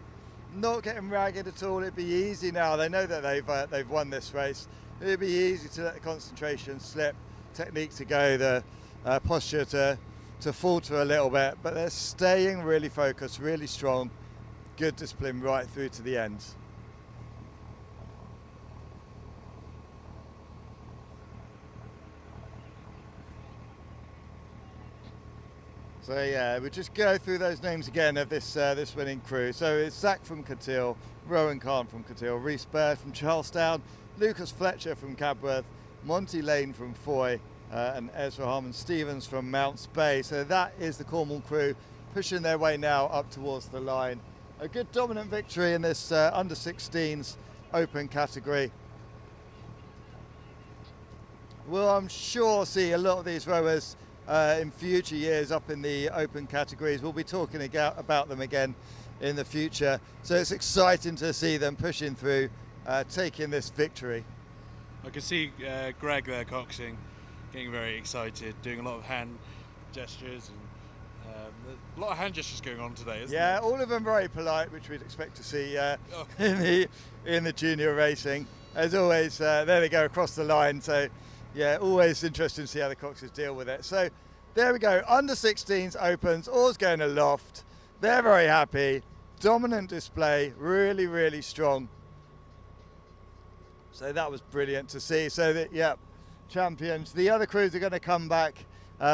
not getting ragged at all. It'd be easy now. They know that they've won this race. It'd be easy to let the concentration slip, technique to go, the posture to falter a little bit, but they're staying really focused, really strong, good discipline right through to the end. So yeah, we'll just go through those names again of this winning crew. So it's Zach from Cotille, Rowan Khan from Cotille, Rhys Baird from Charlestown, Lucas Fletcher from Cabworth, Monty Lane from Foy, and Ezra Harmon-Stevens from Mounts Bay. So that is the Cornwall crew pushing their way now up towards the line. A good dominant victory in this under 16s open category. We'll, I'm sure, see a lot of these rowers in future years up in the open categories. We'll be talking about them again in the future. So it's exciting to see them pushing through, taking this victory. I can see Greg there coxing, getting very excited, doing a lot of hand gestures and A lot of hand gestures going on today, isn't Yeah, there? all of them very polite, which we'd expect to see Oh. in the junior racing. As always, there they go across the line. So, yeah, always interesting to see how the Coxes deal with it. So, there we go. Under 16s opens, all's going aloft. They're very happy. Dominant display, really, really strong. So that was brilliant to see. So that, yeah, champions. The other crews are going to come back,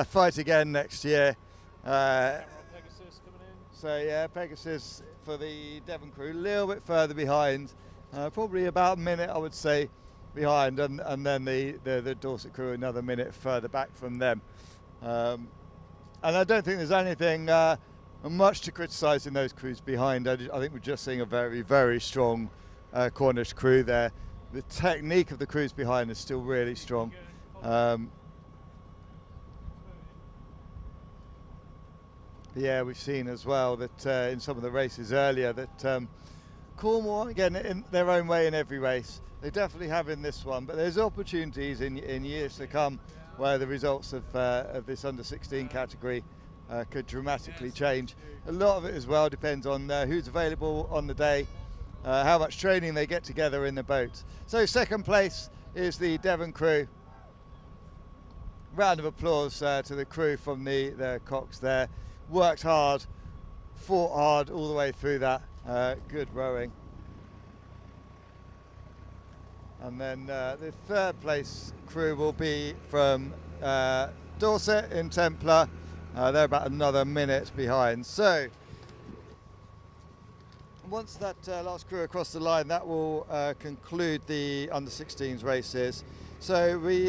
fight again next year. Pegasus coming in. So yeah, Pegasus for the Devon crew, a little bit further behind, probably about a minute, I would say, behind, and then the Dorset crew another minute further back from them. And I don't think there's anything much to criticise in those crews behind. I think we're just seeing a very, very strong Cornish crew there. The technique of the crews behind is still really strong. Yeah, we've seen as well that in some of the races earlier that Cornwall, again, in their own way in every race, they definitely have in this one, but there's opportunities in years to come where the results of this under 16 category could dramatically change. A lot of it as well depends on who's available on the day, how much training they get together in the boat. So second place is the Devon crew. Round of applause to the crew from the Cox there. Worked hard, fought hard all the way through that. Good rowing. And then the third place crew will be from Dorset in Templar. They're about another minute behind. So once that last crew across the line, that will conclude the under 16s races. So we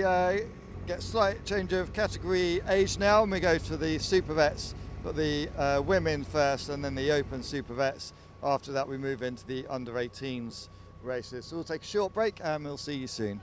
get a slight change of category age now, and we go to the super vets. But the women first, and then the open super vets. After that we move into the under 18s races. So we'll take a short break and we'll see you soon.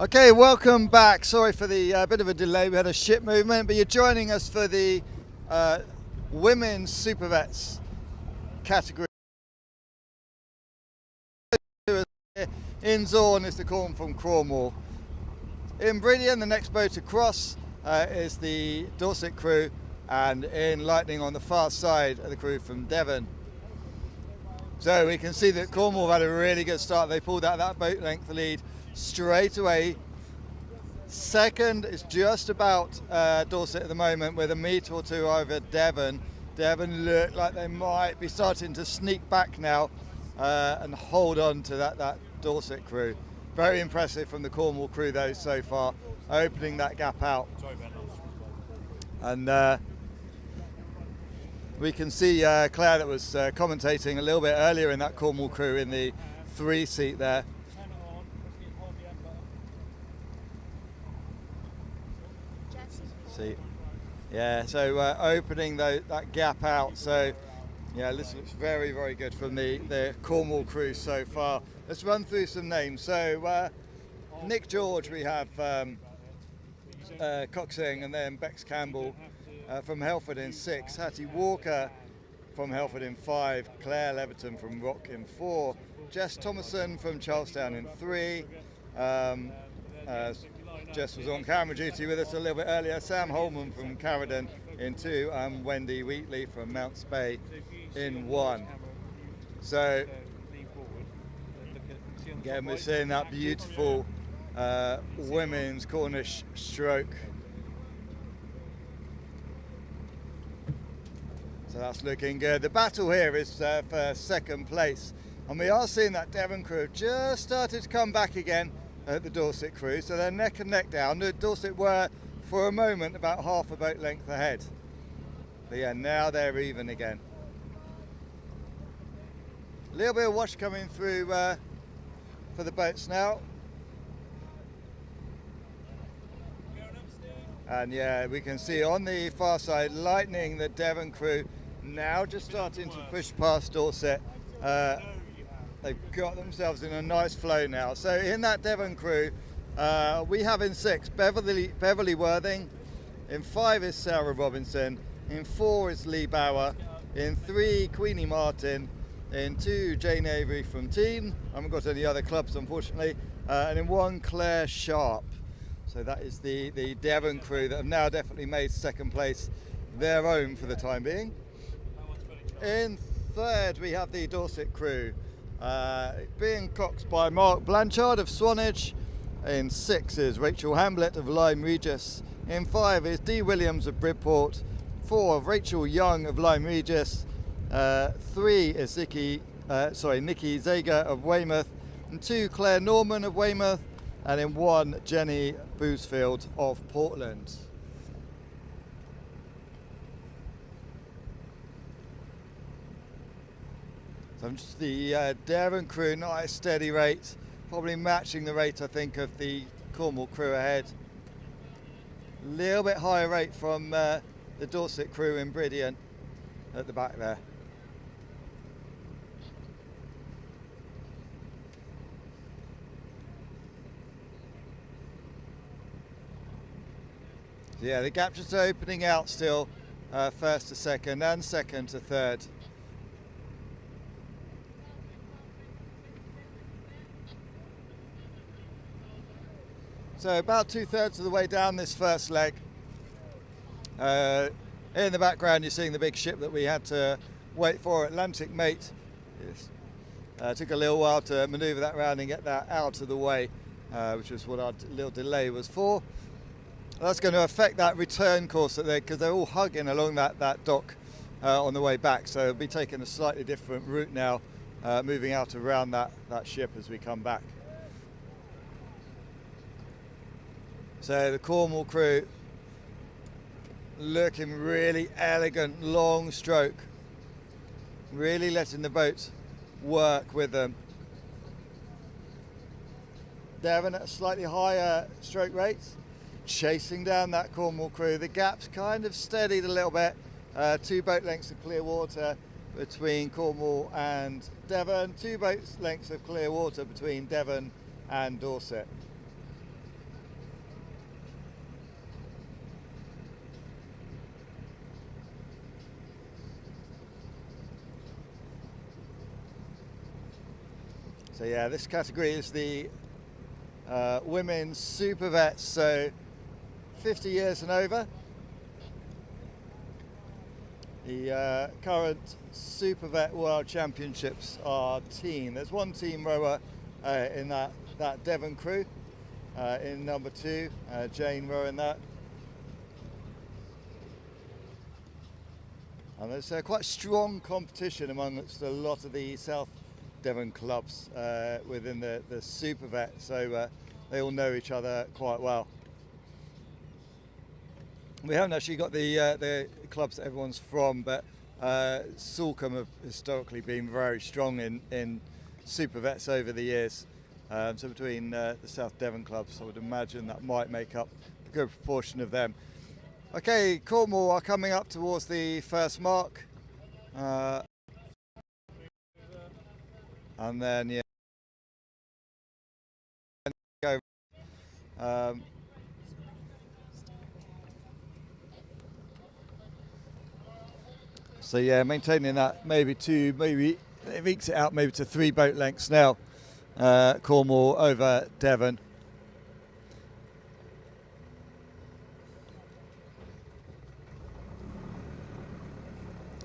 Okay, welcome back. Sorry for the bit of a delay. We had a ship movement, but you're joining us for the women's super vets category. In Zorn is the corn from Cornwall. In Brilliant, the next boat across is the Dorset crew, and in Lightning on the far side are the crew from Devon. So we can see that Cornwall had a really good start. They pulled out that boat length lead straight away. Second is just about Dorset at the moment, with a metre or two over Devon. Devon look like they might be starting to sneak back now and hold on to that Dorset crew. Very impressive from the Cornwall crew though so far, opening that gap out. And we can see Claire that was commentating a little bit earlier in that Cornwall crew in the 3 seat there. See, yeah, so opening that gap out. So yeah, this looks very, very good from the Cornwall crew so far. Let's run through some names. So Nick George, we have Coxing, and then Bex Campbell from Helford in 6, Hattie Walker from Helford in 5, Claire Leverton from Rock in 4, Jess Thomason from Charlestown in 3, Jess was on camera duty with us a little bit earlier, Sam Holman from Carradon in 2, and Wendy Wheatley from Mounts Bay in 1. So again, we're seeing that beautiful women's Cornish stroke. So that's looking good. The battle here is for second place, and we are seeing that Devon crew have just started to come back again at the Dorset crew, so they're neck and neck down. The Dorset were for a moment about half a boat length ahead, but yeah, now they're even again. A little bit of wash coming through for the boats now, and yeah, we can see on the far side Lightning, the Devon crew, now just starting to push past Dorset. They've got themselves in a nice flow now. So in that Devon crew, we have in 6 Beverly Worthing, in 5 is Sarah Robinson, in 4 is Lee Bauer, in 3 Queenie Martin, in 2 Jane Avery from Teen, I haven't got any other clubs unfortunately, and in 1 Claire Sharp. So that is the Devon crew that have now definitely made second place their own for the time being. In 3rd we have the Dorset crew, being coxed by Mark Blanchard of Swanage. In 6 is Rachel Hamblett of Lyme Regis. In 5 is Dee Williams of Bridport. 4 of Rachel Young of Lyme Regis. 3 is Nikki Zager of Weymouth. And 2 Claire Norman of Weymouth. And in 1 Jenny Boosfield of Portland. So just the Devon crew, nice steady rate, probably matching the rate I think of the Cornwall crew ahead. A little bit higher rate from the Dorset crew in Brilliant at the back there. So yeah, the gap just opening out still, 1st to 2nd and 2nd to 3rd. So about 2/3 of the way down this first leg. In the background you're seeing the big ship that we had to wait for, Atlantic Mate. Yes. Took a little while to manoeuvre that around and get that out of the way, which is what our little delay was for. That's going to affect that return course because they're all hugging along that dock on the way back, so it'll be taking a slightly different route now, moving out around that ship as we come back. So the Cornwall crew looking really elegant, long stroke, really letting the boat work with them. Devon at a slightly higher stroke rate, chasing down that Cornwall crew. The gap's kind of steadied a little bit, 2 boat lengths of clear water between Cornwall and Devon, 2 boat lengths of clear water between Devon and Dorset. So yeah, this category is the women's super vets, so 50 years and over. The current Super Vet World Championships are team. There's one team rower in that Devon crew. In number 2, Jane rowing that. And there's quite strong competition amongst a lot of the South Devon clubs within the Super Vet, so they all know each other quite well. We haven't actually got the clubs that everyone's from, but Salcombe have historically been very strong in Super Vets over the years. So between the South Devon clubs, I would imagine that might make up a good proportion of them. Okay, Cornwall are coming up towards the first mark. And then, yeah. Go. So yeah, maintaining that maybe it ekes it out maybe to 3 boat lengths now. Cornwall over Devon.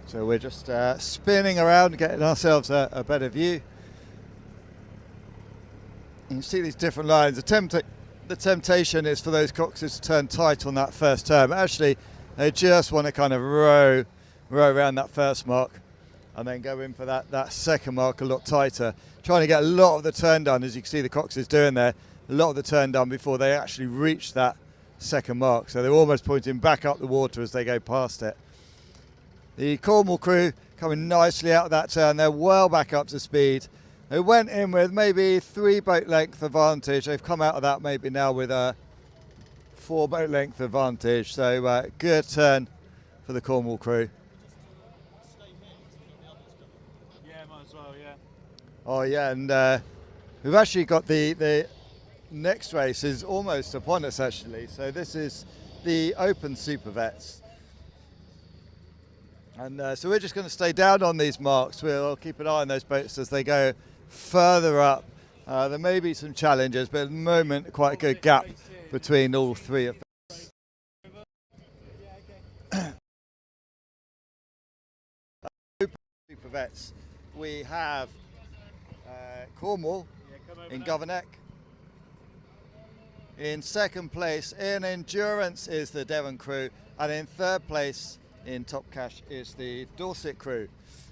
So we're just spinning around, getting ourselves a better view. You can see these different lines. The temptation is for those coxes to turn tight on that first turn. But actually, they just want to kind of row around that first mark and then go in for that second mark a lot tighter. Trying to get a lot of the turn done, as you can see the coxes doing there, a lot of the turn done before they actually reach that second mark. So they're almost pointing back up the water as they go past it. The Cornwall crew coming nicely out of that turn. They're well back up to speed. They went in with maybe 3 boat length advantage. They've come out of that maybe now with a 4 boat length advantage. So good turn for the Cornwall crew. Yeah, might as well, yeah. Oh yeah, and we've actually got the next race is almost upon us actually. So this is the Open Super Vets. And so we're just going to stay down on these marks. We'll keep an eye on those boats as they go further up. There may be some challenges, but at the moment quite a good gap between all 3 of them. Super Vets. We have Cornwall in Governeck. In second place in endurance is the Devon crew, and in third place in top cash is the Dorset crew.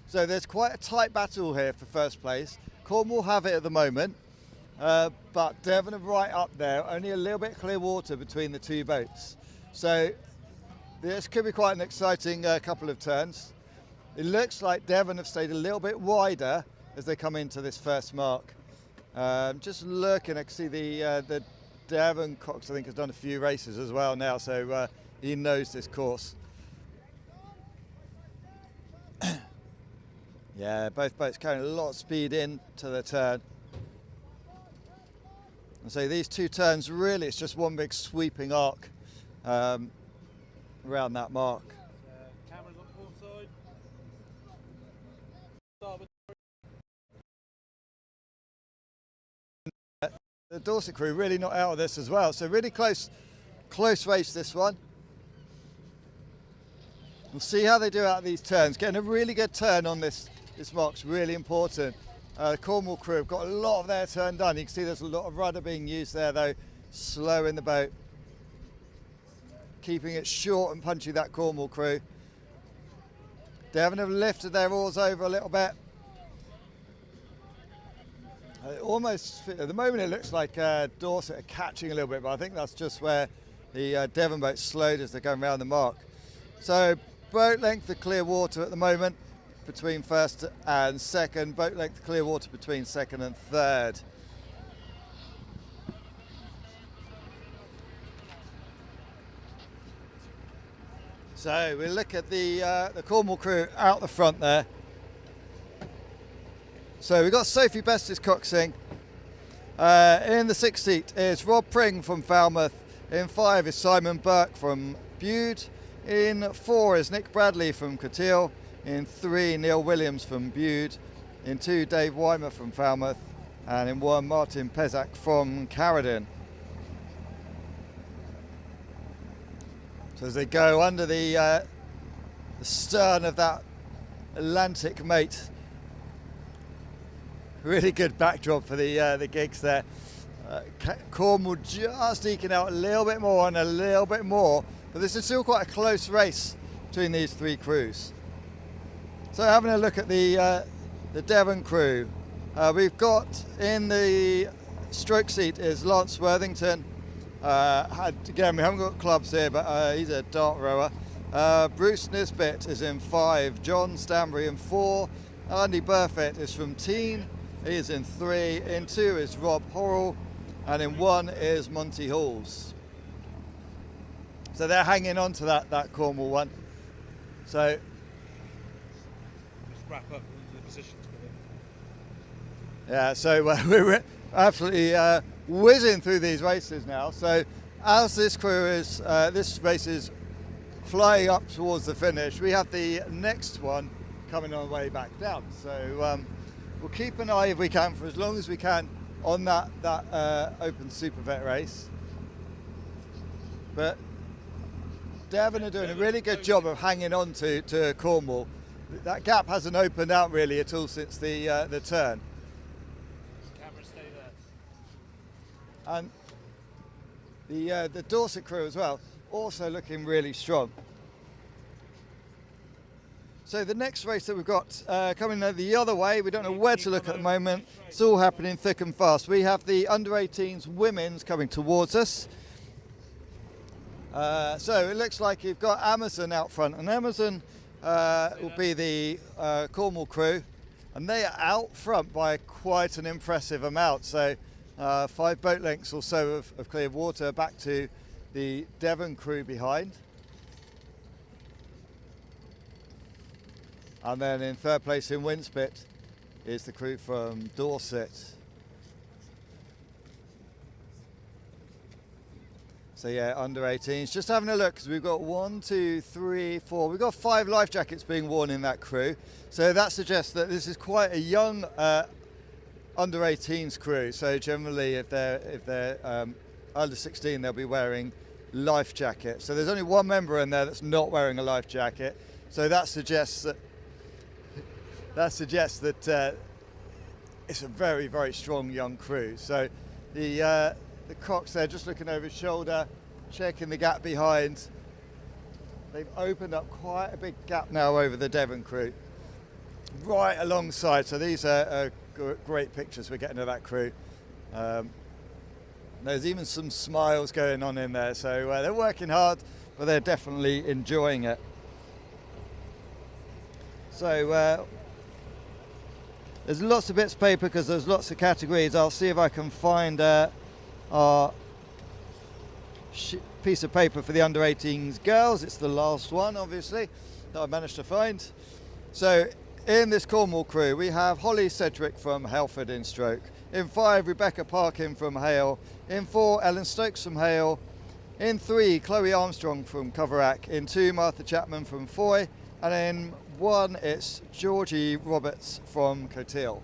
So there's quite a tight battle here for first place. Cornwall have it at the moment, but Devon are right up there, only a little bit clear water between the 2 boats. So this could be quite an exciting couple of turns. It looks like Devon have stayed a little bit wider as they come into this first mark. Just looking, I can see the Devon Cox, I think, has done a few races as well now, so he knows this course. Yeah, both boats carrying a lot of speed into the turn. And so these 2 turns, really, it's just one big sweeping arc around that mark. Cameras on port side. The Dorset crew really not out of this as well, so really close race this one. We'll see how they do out of these turns. Getting a really good turn on this mark's really important. The Cornwall crew have got a lot of their turn done. You can see there's a lot of rudder being used there though, slow in the boat. Keeping it short and punchy, that Cornwall crew. Devon have lifted their oars over a little bit. Almost, at the moment it looks like Dorset are catching a little bit, but I think that's just where the Devon boat slowed as they're going around the mark. So boat length of clear water at the moment between first and second, boat length clear water between second and third. So we look at the Cornwall crew out the front there. So we've got Sophie Best's coxing. In the 6th seat is Rob Pring from Falmouth. In 5 is Simon Burke from Bude. In 4 is Nick Bradley from Coteau. In 3, Neil Williams from Bude. In 2, Dave Weimer from Falmouth. and in 1 Martin Pezak from Caradon. So as they go under the stern of that Atlantic mate, really good backdrop for the gigs there. Cornwall just eking out a little bit more and a little bit more, but this is still quite a close race between these 3 crews. So having a look at the Devon crew, we've got in the stroke seat is Lance Worthington. Again, we haven't got clubs here, but he's a dart rower. Bruce Nisbet is in 5, John Stanbury in 4, Andy Burfett is from Teen, he is in 3, in 2 is Rob Horrell, and in 1 is Monty Halls. So they're hanging on to that Cornwall one. So just wrap up the positions. yeah, so we're absolutely whizzing through these races now. So as this crew is, this race is flying up towards the finish, we have the next one coming on the way back down. So we'll keep an eye if we can for as long as we can on that open super vet race. But Devon are doing a really good job of hanging on to Cornwall. That gap hasn't opened out really at all since the turn. Camera stay there. And the Dorset crew as well, also looking really strong. So the next race that we've got coming the other way, we don't know where to look at the moment. It's all happening thick and fast. We have the under-18s women's coming towards us. So it looks like you've got Amazon out front, and Amazon will be the Cornwall crew, and they are out front by quite an impressive amount. So 5 boat lengths or so of clear water back to the Devon crew behind. And then in 3rd place in Winspit is the crew from Dorset. So yeah, under 18s. Just having a look, because we've got 1, 2, 3, 4. We've got 5 life jackets being worn in that crew. So that suggests that this is quite a young under 18s crew. So generally, if they're under 16, they'll be wearing life jackets. So there's only 1 member in there that's not wearing a life jacket. So that suggests that it's a very, very strong young crew. So the Cox there just looking over his shoulder, checking the gap behind. They've opened up quite a big gap now over the Devon crew, right alongside. So these are great pictures we're getting of that crew. There's even some smiles going on in there. So they're working hard, but they're definitely enjoying it. So there's lots of bits of paper because there's lots of categories. I'll see if I can find our piece of paper for the under 18s girls. It's the last one, obviously, that I managed to find. So in this Cornwall crew, we have Holly Sedgwick from Halford in stroke. In 5, Rebecca Parkin from Hale. In 4, Ellen Stokes from Hale. In 3, Chloe Armstrong from Coverack. In 2, Martha Chapman from Foy. And in 1, it's Georgie Roberts from Coteau.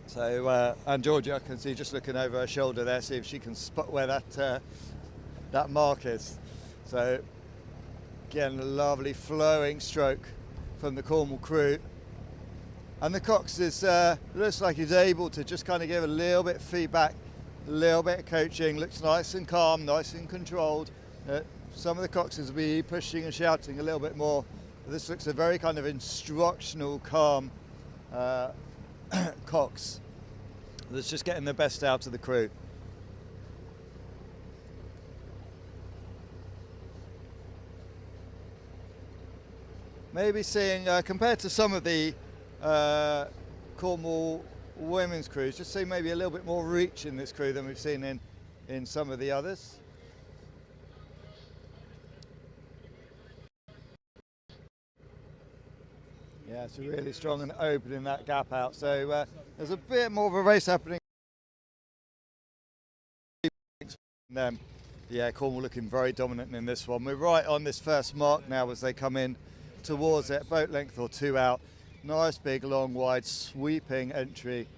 So, and Georgia, I can see just looking over her shoulder there, see if she can spot where that mark is. So, again, a lovely flowing stroke from the Cornwall crew. And the Cox is, looks like he's able to just kind of give a little bit of feedback, a little bit of coaching, looks nice and calm, nice and controlled. Some of the Coxes will be pushing and shouting a little bit more. But this looks a very kind of instructional, calm Cox that's just getting the best out of the crew. Maybe seeing, compared to some of the Cornwall women's crews, just seeing maybe a little bit more reach in this crew than we've seen in some of the others. Yeah, it's really strong and opening that gap out. So there's a bit more of a race happening. Yeah, Cornwall looking very dominant in this one. We're right on this first mark now as they come in towards it, boat length or 2 out. Nice big long wide sweeping entry.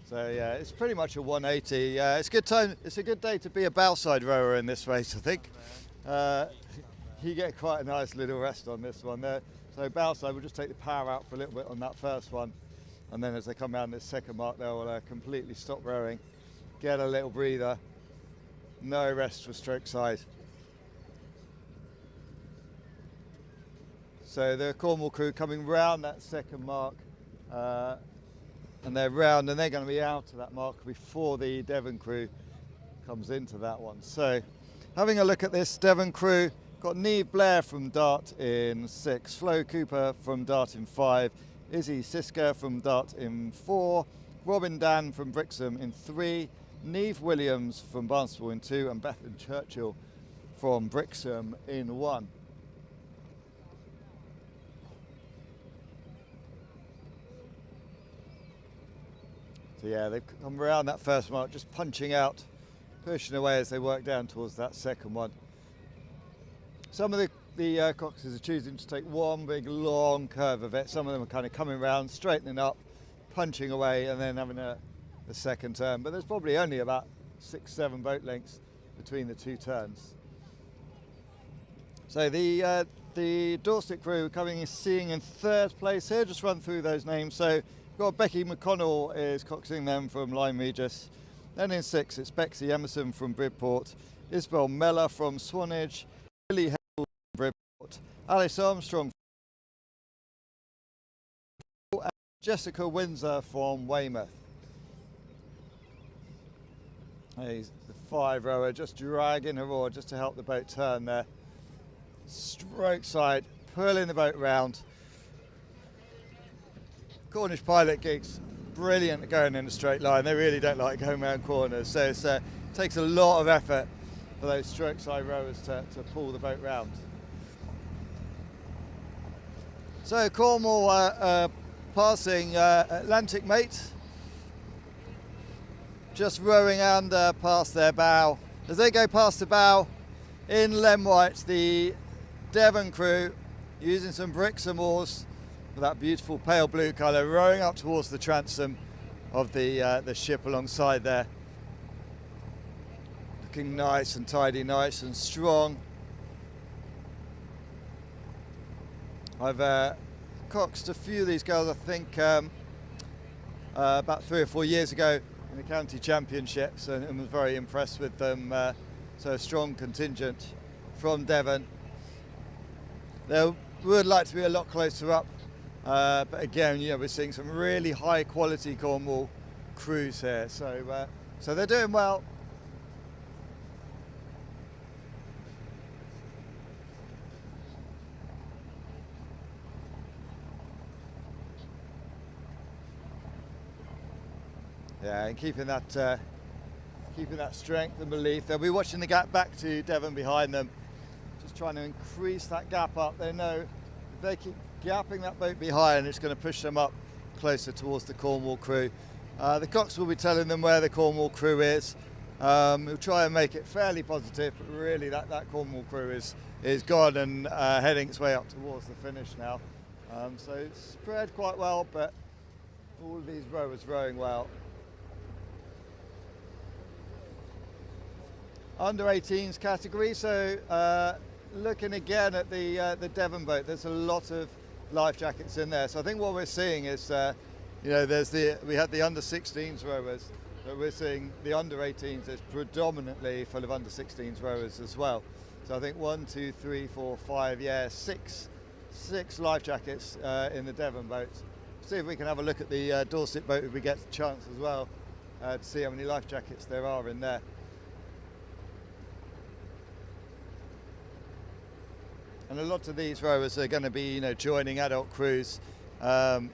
So yeah, it's pretty much a 180. It's a good time. It's a good day to be a bowside rower in this race, I think. You get quite a nice little rest on this one there. So bowside, we'll just take the power out for a little bit on that first one, and then as they come around this second mark, they'll completely stop rowing, get a little breather. No rest for stroke side. So the Cornwall crew coming round that second mark. And they're round, and they're going to be out of that mark before the Devon crew comes into that one. So having a look at this Devon crew, got Neve Blair from Dart in 6, Flo Cooper from Dart in 5, Izzy Siska from Dart in 4, Robin Dan from Brixham in 3, Neve Williams from Barnstable in 2, and Bethan Churchill from Brixham in 1. So yeah, they've come around that first mark, just punching out, pushing away as they work down towards that second one. Some of the coxes are choosing to take one big long curve of it. Some of them are kind of coming around, straightening up, punching away, and then having a second turn. But there's probably only about 6-7 boat lengths between the two turns. So the Dorset crew seeing in 3rd place here. Just run through those names. So we've got Becky McConnell is coxing them from Lyme Regis. Then in 6, it's Bexy Emerson from Bridport, Isabel Mellor from Swanage, Lily Hale from Bridport, Alice Armstrong and Jessica Windsor from Weymouth. He's the 5 rower just dragging her oar just to help the boat turn there. Stroke side, pulling the boat round. Cornish pilot gigs, brilliant at going in a straight line. They really don't like going around corners, so it takes a lot of effort for those stroke side rowers to pull the boat round. So Cornwall passing Atlantic Mate, just rowing under past their bow. As they go past the bow, in Lemwhite, the Devon crew using some Brixham oars with that beautiful pale blue colour, rowing up towards the transom of the ship alongside there. Looking nice and tidy, nice and strong. I've coxed a few of these girls, I think, about 3 or 4 years ago in the county championships, and was very impressed with them. So a strong contingent from Devon. They would like to be a lot closer up. But again, we're seeing some really high quality Cornwall crews here, so they're doing well. Yeah, and keeping that strength and belief. They'll be watching the gap back to Devon behind them, just trying to increase that gap up. They know if they keep gapping that boat behind, it's going to push them up closer towards the Cornwall crew. The cox will be telling them where the Cornwall crew is. We'll try and make it fairly positive, but really that Cornwall crew is gone and heading its way up towards the finish now. So it's spread quite well, but all of these rowers rowing well. Under 18s category, so looking again at the Devon boat, there's a lot of life jackets in there. So I think what we're seeing is, we had the under 16s rowers, but we're seeing the under 18s is predominantly full of under 16s rowers as well. So I think 1, 2, 3, 4, 5, six life jackets in the Devon boat. See if we can have a look at the Dorset boat if we get a chance as well to see how many life jackets there are in there. And a lot of these rowers are going to be, joining adult crews. For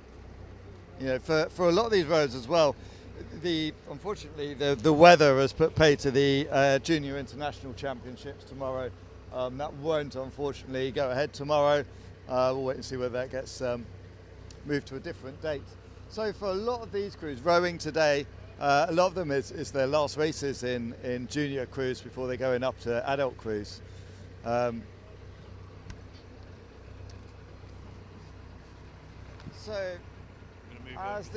a lot of these rowers as well, unfortunately the weather has put pay to the Junior International Championships tomorrow. That won't unfortunately go ahead tomorrow. We'll wait and see whether that gets moved to a different date. So for a lot of these crews rowing today, a lot of them is their last races in junior crews before they're going up to adult crews. So as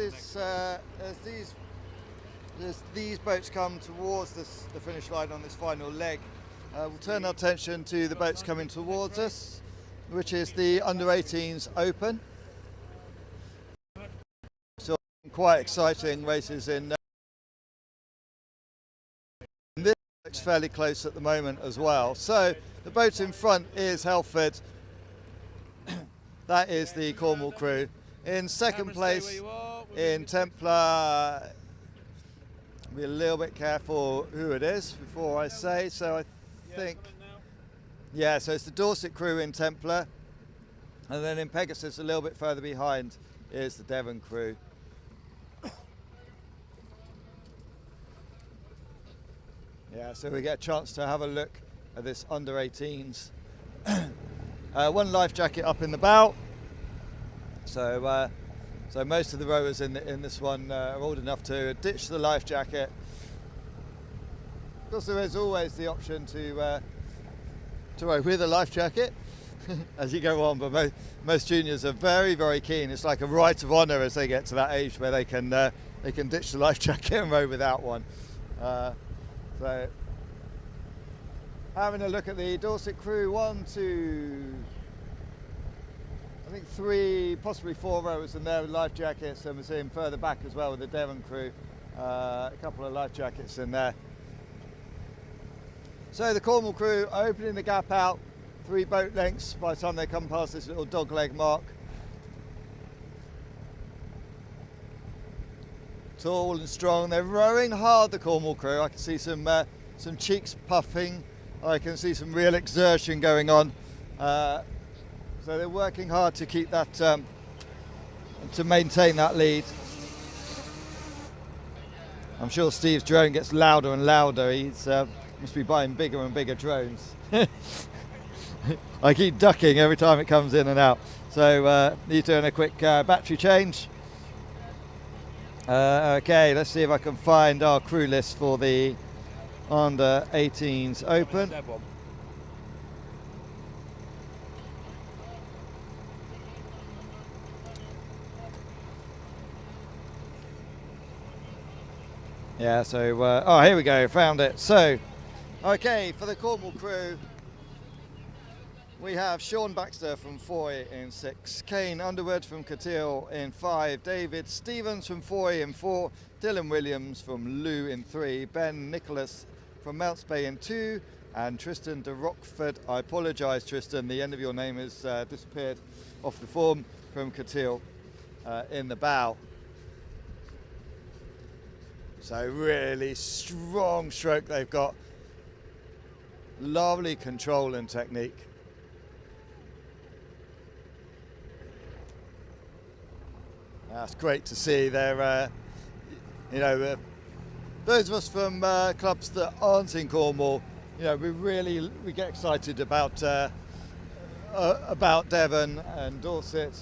these boats come towards the finish line on this final leg, we'll turn our attention to the boats coming towards us, which is the under-18s Open. So quite exciting races in this looks fairly close at the moment as well. So the boat in front is Helford. That is the Cornwall crew. In second place in Templar, be a little bit careful who it is before I say. So I think, yeah, so it's the Dorset crew in Templar, and then in Pegasus a little bit further behind is the Devon crew. Yeah, so we get a chance to have a look at this under-18s. One life jacket up in the bow. So most of the rowers in this one are old enough to ditch the life jacket. Of course, there is always the option to row with a life jacket as you go on, but most juniors are very, very keen. It's like a right of honour as they get to that age where they can ditch the life jacket and row without one. So having a look at the Dorset crew, 1, 2, I think 3, possibly 4 rowers in there with life jackets, and we're seeing further back as well with the Devon crew, a couple of life jackets in there. So the Cornwall crew are opening the gap out 3 boat lengths by the time they come past this little dog leg mark. Tall and strong, they're rowing hard, the Cornwall crew. I can see some cheeks puffing, I can see some real exertion going on. So they're working hard to keep that, to maintain that lead. I'm sure Steve's drone gets louder and louder. He's must be buying bigger and bigger drones. I keep ducking every time it comes in and out. So he's doing a quick battery change. Okay, let's see if I can find our crew list for the under-18s Open. Yeah, so, oh, here we go, found it. So, okay, for the Cornwall crew, we have Sean Baxter from Foy in 6, Kane Underwood from Cattil in 5, David Stevens from Foy in 4, Dylan Williams from Lou in 3, Ben Nicholas from Mounts Bay in 2, and Tristan de Rockford. I apologise, Tristan, the end of your name has disappeared off the form, from Cattil in the bow. So really strong stroke they've got. Lovely control and technique. That's great to see. They're, you know, those of us from clubs that aren't in Cornwall, you know, we get excited about Devon and Dorset.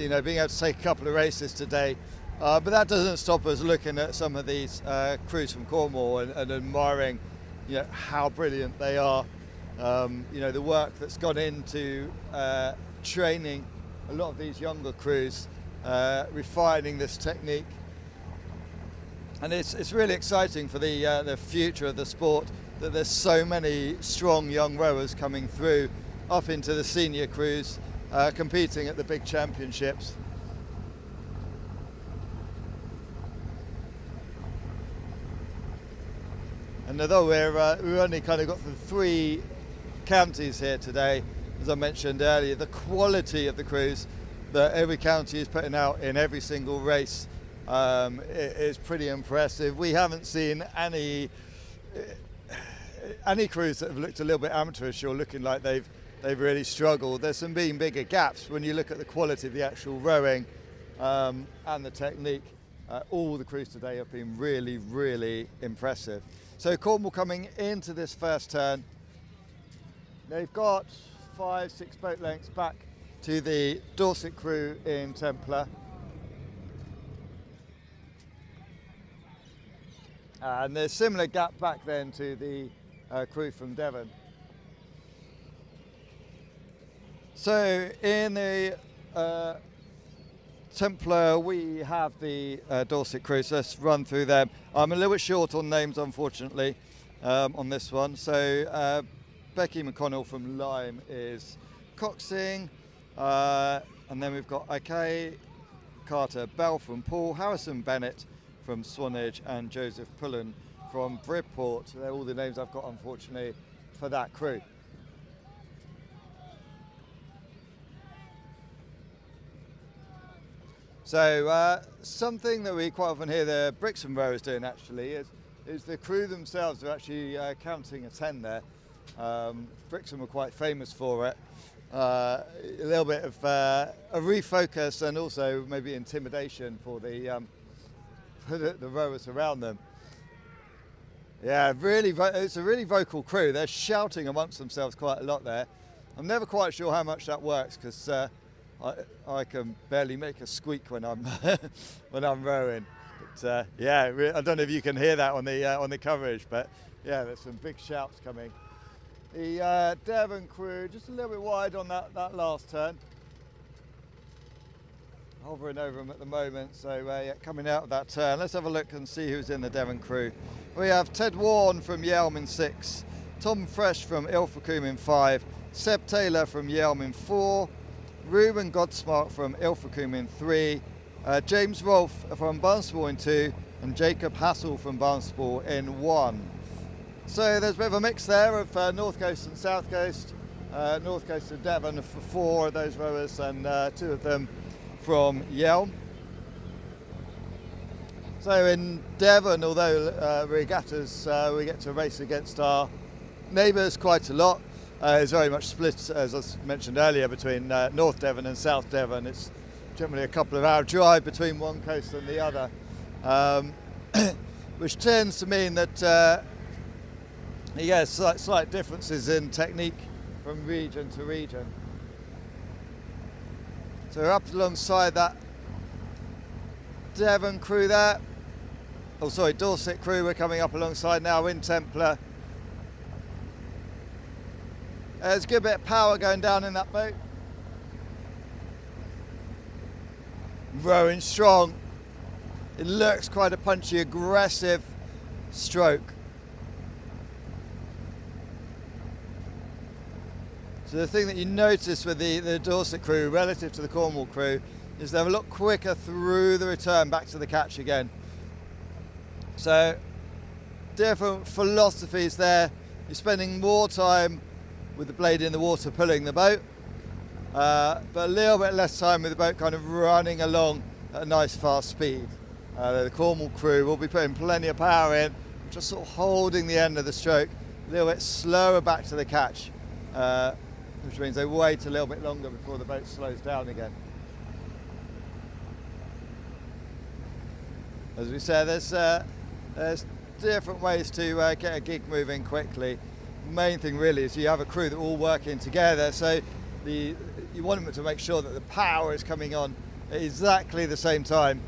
You know, being able to take a couple of races today. But that doesn't stop us looking at some of these crews from Cornwall and admiring, you know, how brilliant they are. You know, the work that's gone into training a lot of these younger crews, refining this technique, and it's really exciting for the future of the sport that there's so many strong young rowers coming through up into the senior crews, competing at the big championships. And although we've only kind of got the 3 counties here today, as I mentioned earlier, the quality of the crews that every county is putting out in every single race is pretty impressive. We haven't seen any crews that have looked a little bit amateurish or looking like they've really struggled. There's some being bigger gaps when you look at the quality of the actual rowing and the technique. All the crews today have been really, really impressive. So Cornwall coming into this first turn, they've got 5-6 boat lengths back to the Dorset crew in Templar. And there's similar gap back then to the crew from Devon. So in the Templar, we have the Dorset crew, so let's run through them. I'm a little bit short on names, unfortunately, on this one. So Becky McConnell from Lyme is coxing, and then we've got Ike Carter Bell from Poole, Harrison Bennett from Swanage, and Joseph Pullen from Bridport. They're all the names I've got, unfortunately, for that crew. So something that we quite often hear the Brixham rowers doing actually is the crew themselves are actually counting a 10 there. Brixham were quite famous for it. A little bit of a refocus and also maybe intimidation for the rowers around them. Yeah, really, it's a really vocal crew. They're shouting amongst themselves quite a lot there. I'm never quite sure how much that works because I can barely make a squeak when I'm when I'm rowing. But yeah, I don't know if you can hear that on the coverage, but yeah, there's some big shouts coming. The Devon crew just a little bit wide on that last turn. Hovering over them at the moment, so yeah, coming out of that turn. Let's have a look and see who's in the Devon crew. We have Ted Warren from Yelm in 6, Tom Fresh from Ilfracombe in 5, Seb Taylor from Yelm in 4, Ruben Godsmart from Ilfracombe in 3, James Rolfe from Barnstable in 2, and Jacob Hassel from Barnstable in 1. So there's a bit of a mix there of North Coast and South Coast. North Coast of Devon for 4 of those rowers and 2 of them from Yelm. So in Devon, although regattas, we get to race against our neighbours quite a lot. It's very much split, as I mentioned earlier, between North Devon and South Devon. It's generally a couple of hour drive between one coast and the other, which tends to mean that slight differences in technique from region to region. So we're up alongside that Devon crew there. Oh, sorry, Dorset crew we're coming up alongside now in Templar. There's a good bit of power going down in that boat. Rowing strong. It looks quite a punchy, aggressive stroke. So the thing that you notice with the Dorset crew relative to the Cornwall crew is they're a lot quicker through the return back to the catch again. So different philosophies there. You're spending more time with the blade in the water pulling the boat, but a little bit less time with the boat kind of running along at a nice fast speed. The Cornwall crew will be putting plenty of power in, just sort of holding the end of the stroke, a little bit slower back to the catch, which means they wait a little bit longer before the boat slows down again. As we said, there's different ways to get a gig moving quickly. The main thing really is you have a crew that are all working together, so you want them to make sure that the power is coming on at exactly the same time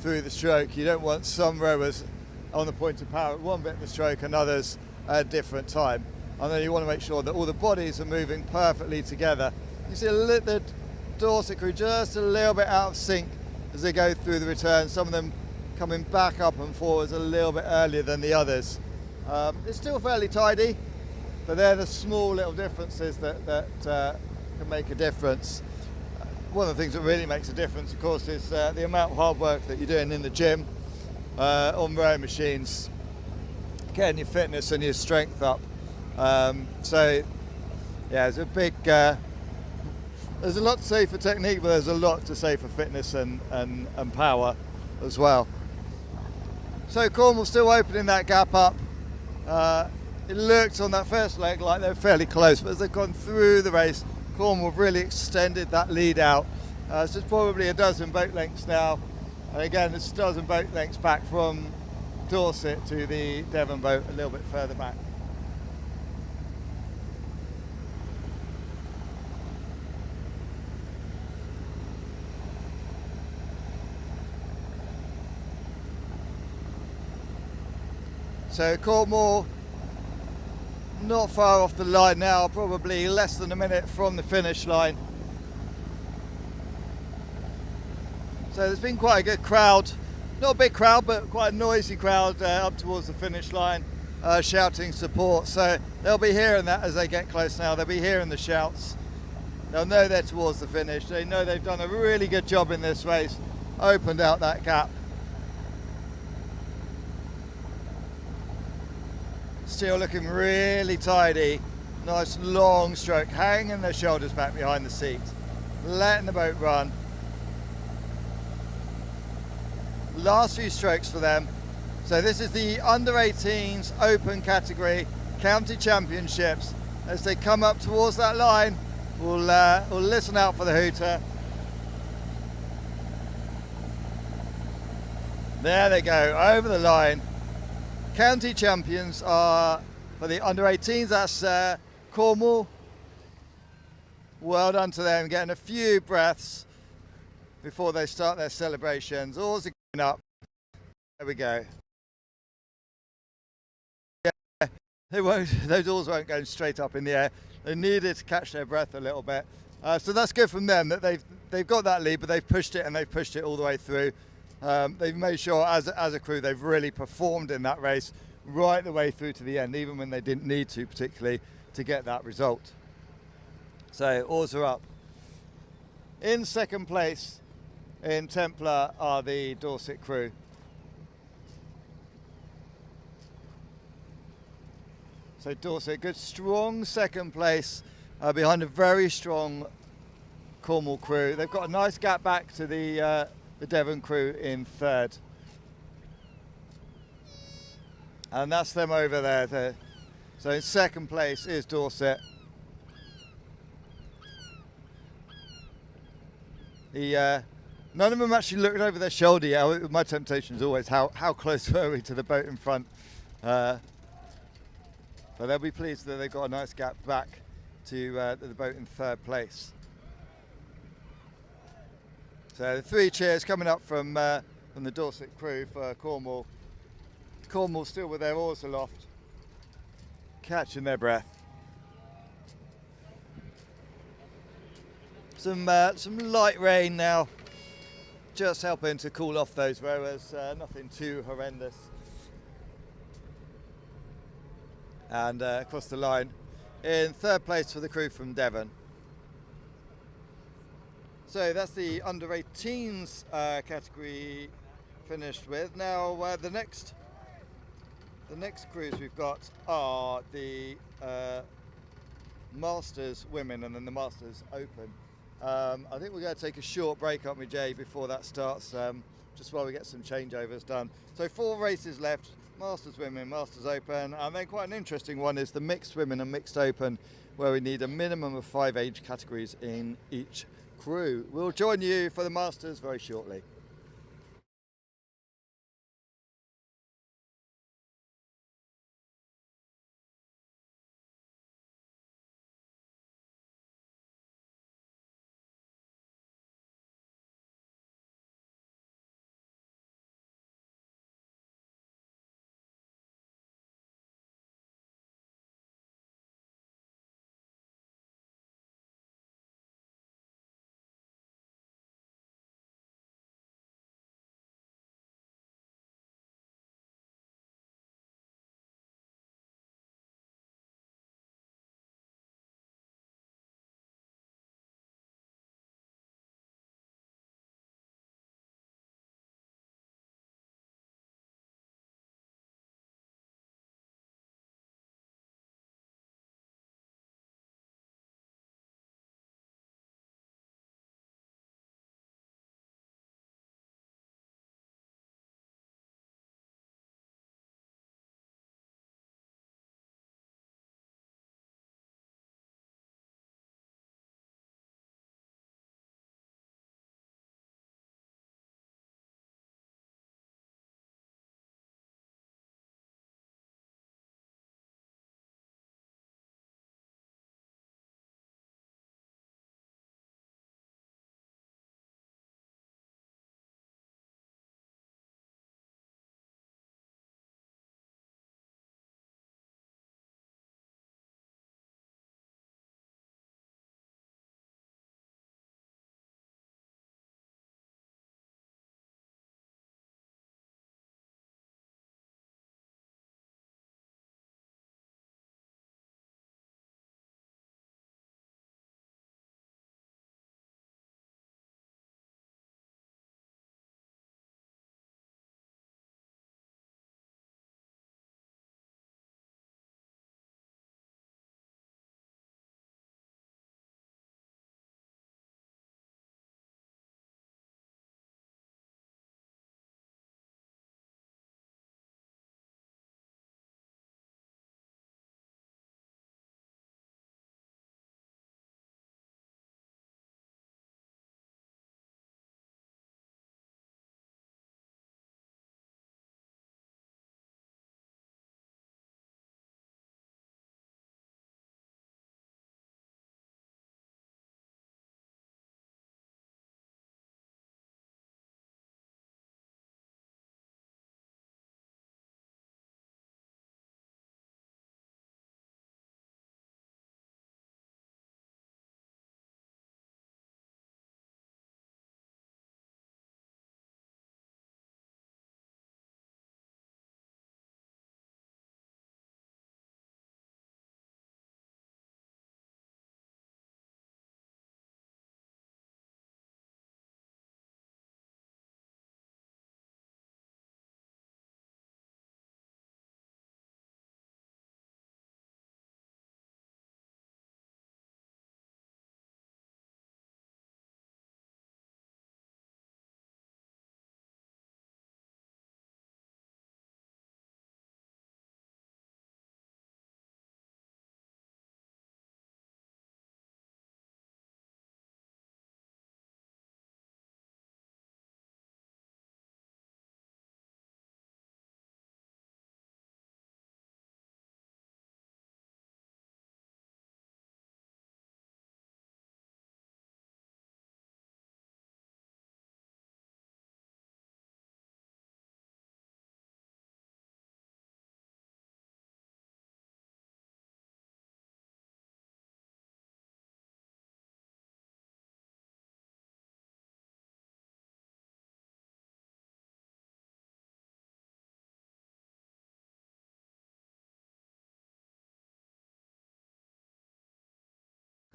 through the stroke. You don't want some rowers on the point of power at one bit of the stroke and others at a different time. And then you want to make sure that all the bodies are moving perfectly together. You see the Dorset crew just a little bit out of sync as they go through the return. Some of them coming back up and forwards a little bit earlier than the others. It's still fairly tidy, but they're the small little differences that can make a difference. One of the things that really makes a difference, of course, is the amount of hard work that you're doing in the gym on rowing machines, getting your fitness and your strength up. So, yeah, there's a big. There's a lot to say for technique, but there's a lot to say for fitness and power as well. So Cornwall still opening that gap up. It looked on that first leg like they were fairly close, but as they've gone through the race, Cornwall really extended that lead out. So it's probably a dozen boat lengths now. And again, it's a dozen boat lengths back from Dorset to the Devon boat a little bit further back. So Cornwall not far off the line now, probably less than a minute from the finish line. So there's been quite a good crowd, not a big crowd, but quite a noisy crowd up towards the finish line, shouting support. So they'll be hearing that as they get close now. They'll be hearing the shouts. They'll know they're towards the finish. They know they've done a really good job in this race, opened out that gap. Still looking really tidy. Nice long stroke, hanging their shoulders back behind the seat, letting the boat run. Last few strokes for them. So this is the under 18s open category county championships. As they come up towards that line, we'll listen out for the hooter. There they go, over the line. County champions are, for the under 18s, that's Cornwall. Well done to them, getting a few breaths before they start their celebrations. Oars are going up. There we go. Yeah, those oars won't go straight up in the air. They needed to catch their breath a little bit. So that's good from them that they've got that lead, but they've pushed it, and they've pushed it all the way through. They've made sure as a crew they've really performed in that race right the way through to the end, even when they didn't need to particularly to get that result. So oars are up. In second place in Templar are the Dorset crew. So Dorset, good strong second place behind a very strong Cornwall crew. They've got a nice gap back to the Devon crew in third. And that's them over there. So in second place is Dorset. None of them actually looked over their shoulder yet. My temptation is always how close were we to the boat in front. But they'll be pleased that they've got a nice gap back to the boat in third place. So the 3 cheers coming up from the Dorset crew for Cornwall. Cornwall still with their oars aloft, catching their breath. Some light rain now, just helping to cool off those rowers. Nothing too horrendous. And across the line, in third place for the crew from Devon. So that's the under 18s category finished with. Now the next crews we've got are the Masters Women and then the Masters Open. I think we're going to take a short break, aren't we, Jay, before that starts, just while we get some changeovers done. So 4 races left, Masters Women, Masters Open, and then quite an interesting one is the Mixed Women and Mixed Open, where we need a minimum of 5 age categories in each crew. We'll join you for the Masters very shortly.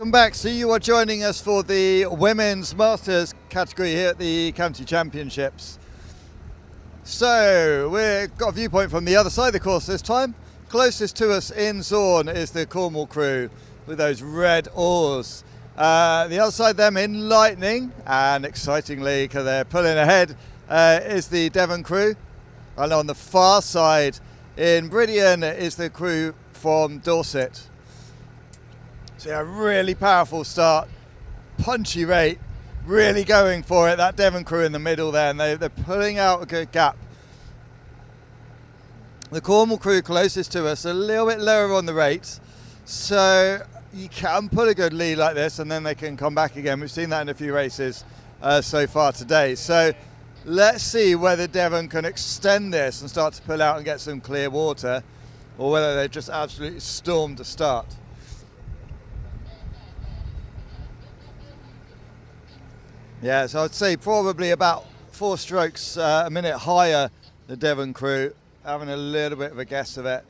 Welcome back. So you are joining us for the Women's Masters category here at the County Championships. So we've got a viewpoint from the other side of the course this time. Closest to us in Zorn is the Cornwall crew with those red oars. The other side of them in lightning, and excitingly, because they're pulling ahead, is the Devon crew. And on the far side in Brilliant is the crew from Dorset. So yeah, really powerful start, punchy rate, really going for it. That Devon crew in the middle there, and they're pulling out a good gap. The Cornwall crew closest to us, a little bit lower on the rates, so you can pull a good lead like this and then they can come back again. We've seen that in a few races so far today. So let's see whether Devon can extend this and start to pull out and get some clear water, or whether they just absolutely storm to start. Yeah, so I'd say probably about 4 strokes a minute higher, the Devon crew, having a little bit of a guess of it.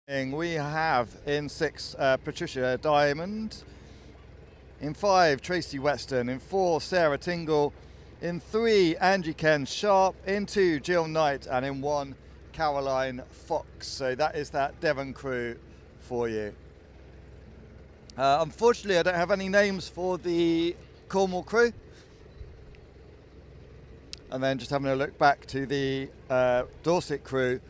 We have in 6 Patricia Diamond, in 5 Tracy Weston, in 4 Sarah Tingle, in 3 Angie Ken Sharp, in 2 Jill Knight, and in 1 Caroline Fox. So that is that Devon crew for you. Unfortunately, I don't have any names for the Cornwall crew. And then just having a look back to the Dorset crew,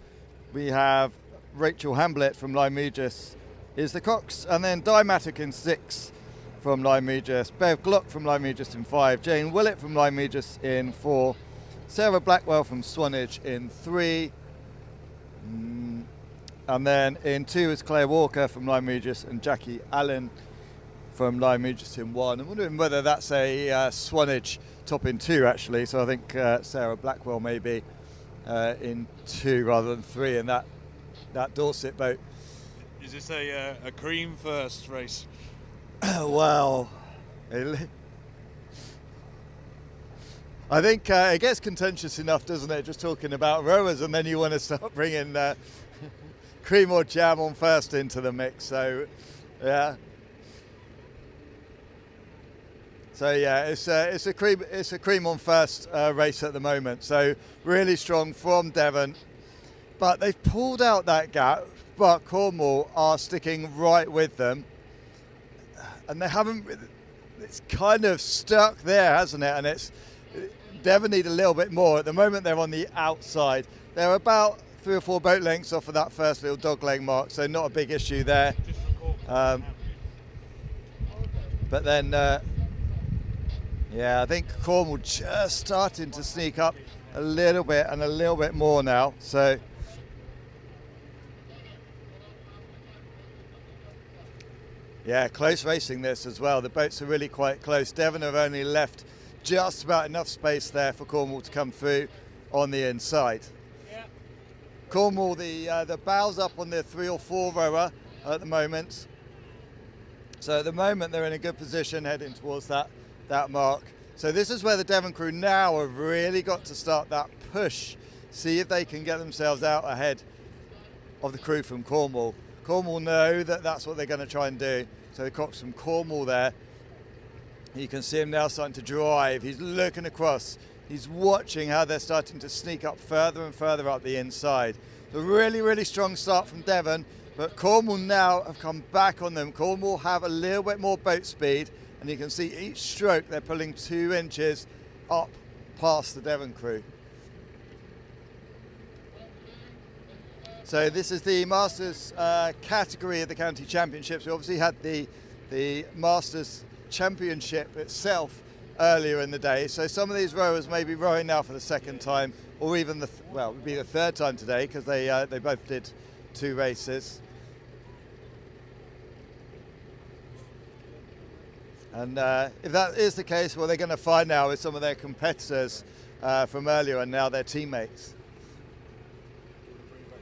we have Rachel Hamblett from Lyme Regis is the Cox, and then Dimatic in 6 from Lyme Regis, Bev Glock from Lyme Regis in 5, Jane Willett from Lyme Regis in 4, Sarah Blackwell from Swanage in 3, and then in 2 is Claire Walker from Lyme Regis and Jackie Allen from Lyme Regis in 1. I'm wondering whether that's a Swanage top in 2 actually, so I think Sarah Blackwell may be in 2 rather than 3 in that Dorset boat. Is this a cream first race? Well, I think it gets contentious enough, doesn't it, just talking about rowers, and then you want to start bringing cream or jam on first into the mix. So yeah, it's a cream on first race at the moment. So really strong from Devon, but they've pulled out that gap, but Cornwall are sticking right with them, and they haven't. It's kind of stuck there, hasn't it? And it's Devon need a little bit more. At the moment, they're on the outside. They're about 3 or 4 boat lengths off of that first little dogleg mark, so not a big issue there. But then, yeah, I think Cornwall just starting to sneak up a little bit and a little bit more now. So yeah, close racing this as well. The boats are really quite close. Devon have only left just about enough space there for Cornwall to come through on the inside. Yeah. Cornwall, the bow's up on the 3 or 4 rower at the moment. So at the moment they're in a good position heading towards that mark. So this is where the Devon crew now have really got to start that push. See if they can get themselves out ahead of the crew from Cornwall. Cornwall know that that's what they're going to try and do. So the Cox from Cornwall there. You can see him now starting to drive. He's looking across. He's watching how they're starting to sneak up further and further up the inside. So really, really strong start from Devon, but Cornwall now have come back on them. Cornwall have a little bit more boat speed, and you can see each stroke they're pulling 2 inches up past the Devon crew. So this is the Masters category of the County Championships. We obviously had the Masters Championship itself earlier in the day. So some of these rowers may be rowing now for the 2nd time, or even it would be the 3rd time today, because they both did 2 races. And if that is the case, what they're going to find now is some of their competitors from earlier and now their teammates.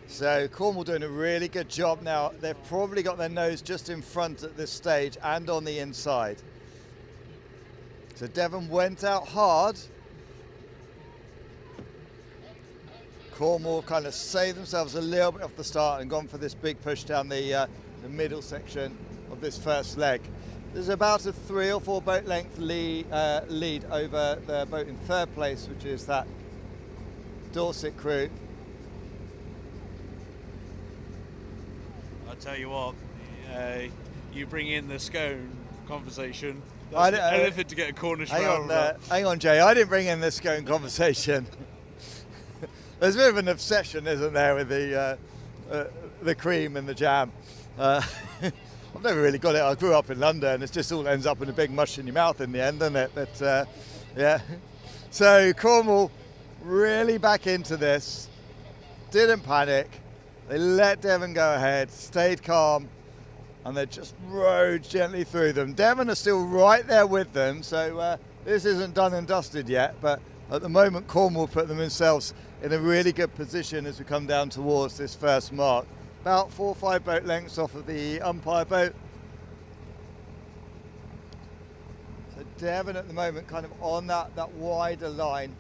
So Cornwall doing a really good job now. They've probably got their nose just in front at this stage and on the inside. So Devon went out hard. Cornwall have kind of saved themselves a little bit off the start and gone for this big push down the middle section of this first leg. There's about a 3 or 4 boat length lead over the boat in third place, which is that Dorset crew. I tell you what, you bring in the scone conversation. I Anything to get a Cornish round. Hang on, Jay. I didn't bring in this scone conversation. There's a bit of an obsession, isn't there, with the cream and the jam. I've never really got it. I grew up in London. It just all ends up in a big mush in your mouth in the end, doesn't it? But yeah. So Cornwall really back into this. Didn't panic. They let Devon go ahead. Stayed calm. And they just rode gently through them. Devon are still right there with them. So this isn't done and dusted yet. But at the moment, Cornwall put themselves in a really good position as we come down towards this first mark. About 4 or 5 boat lengths off of the umpire boat. So Devon at the moment kind of on that wider line.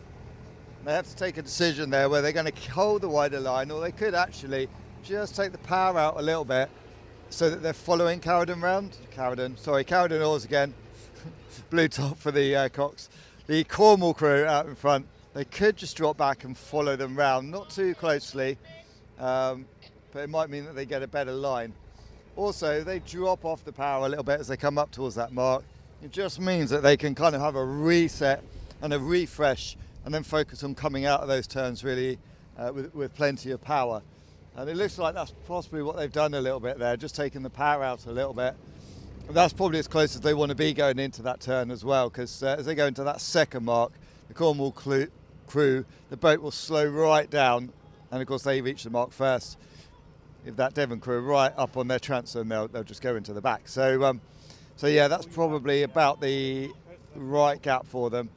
They have to take a decision there where they're going to hold the wider line, or they could actually just take the power out a little bit so that they're following Cowden round. Cowden oars again. Blue top for the Cox. The Cornwall crew out in front. They could just drop back and follow them round, not too closely. But it might mean that they get a better line. Also, they drop off the power a little bit as they come up towards that mark. It just means that they can kind of have a reset and a refresh and then focus on coming out of those turns really with plenty of power. And it looks like that's possibly what they've done a little bit there, just taking the power out a little bit. And that's probably as close as they want to be going into that turn as well, because as they go into that second mark, the Cornwall crew, the boat will slow right down, and of course they reach the mark first. If that Devon crew are right up on their transom, they'll just go into the back. So yeah, that's probably about the right gap for them.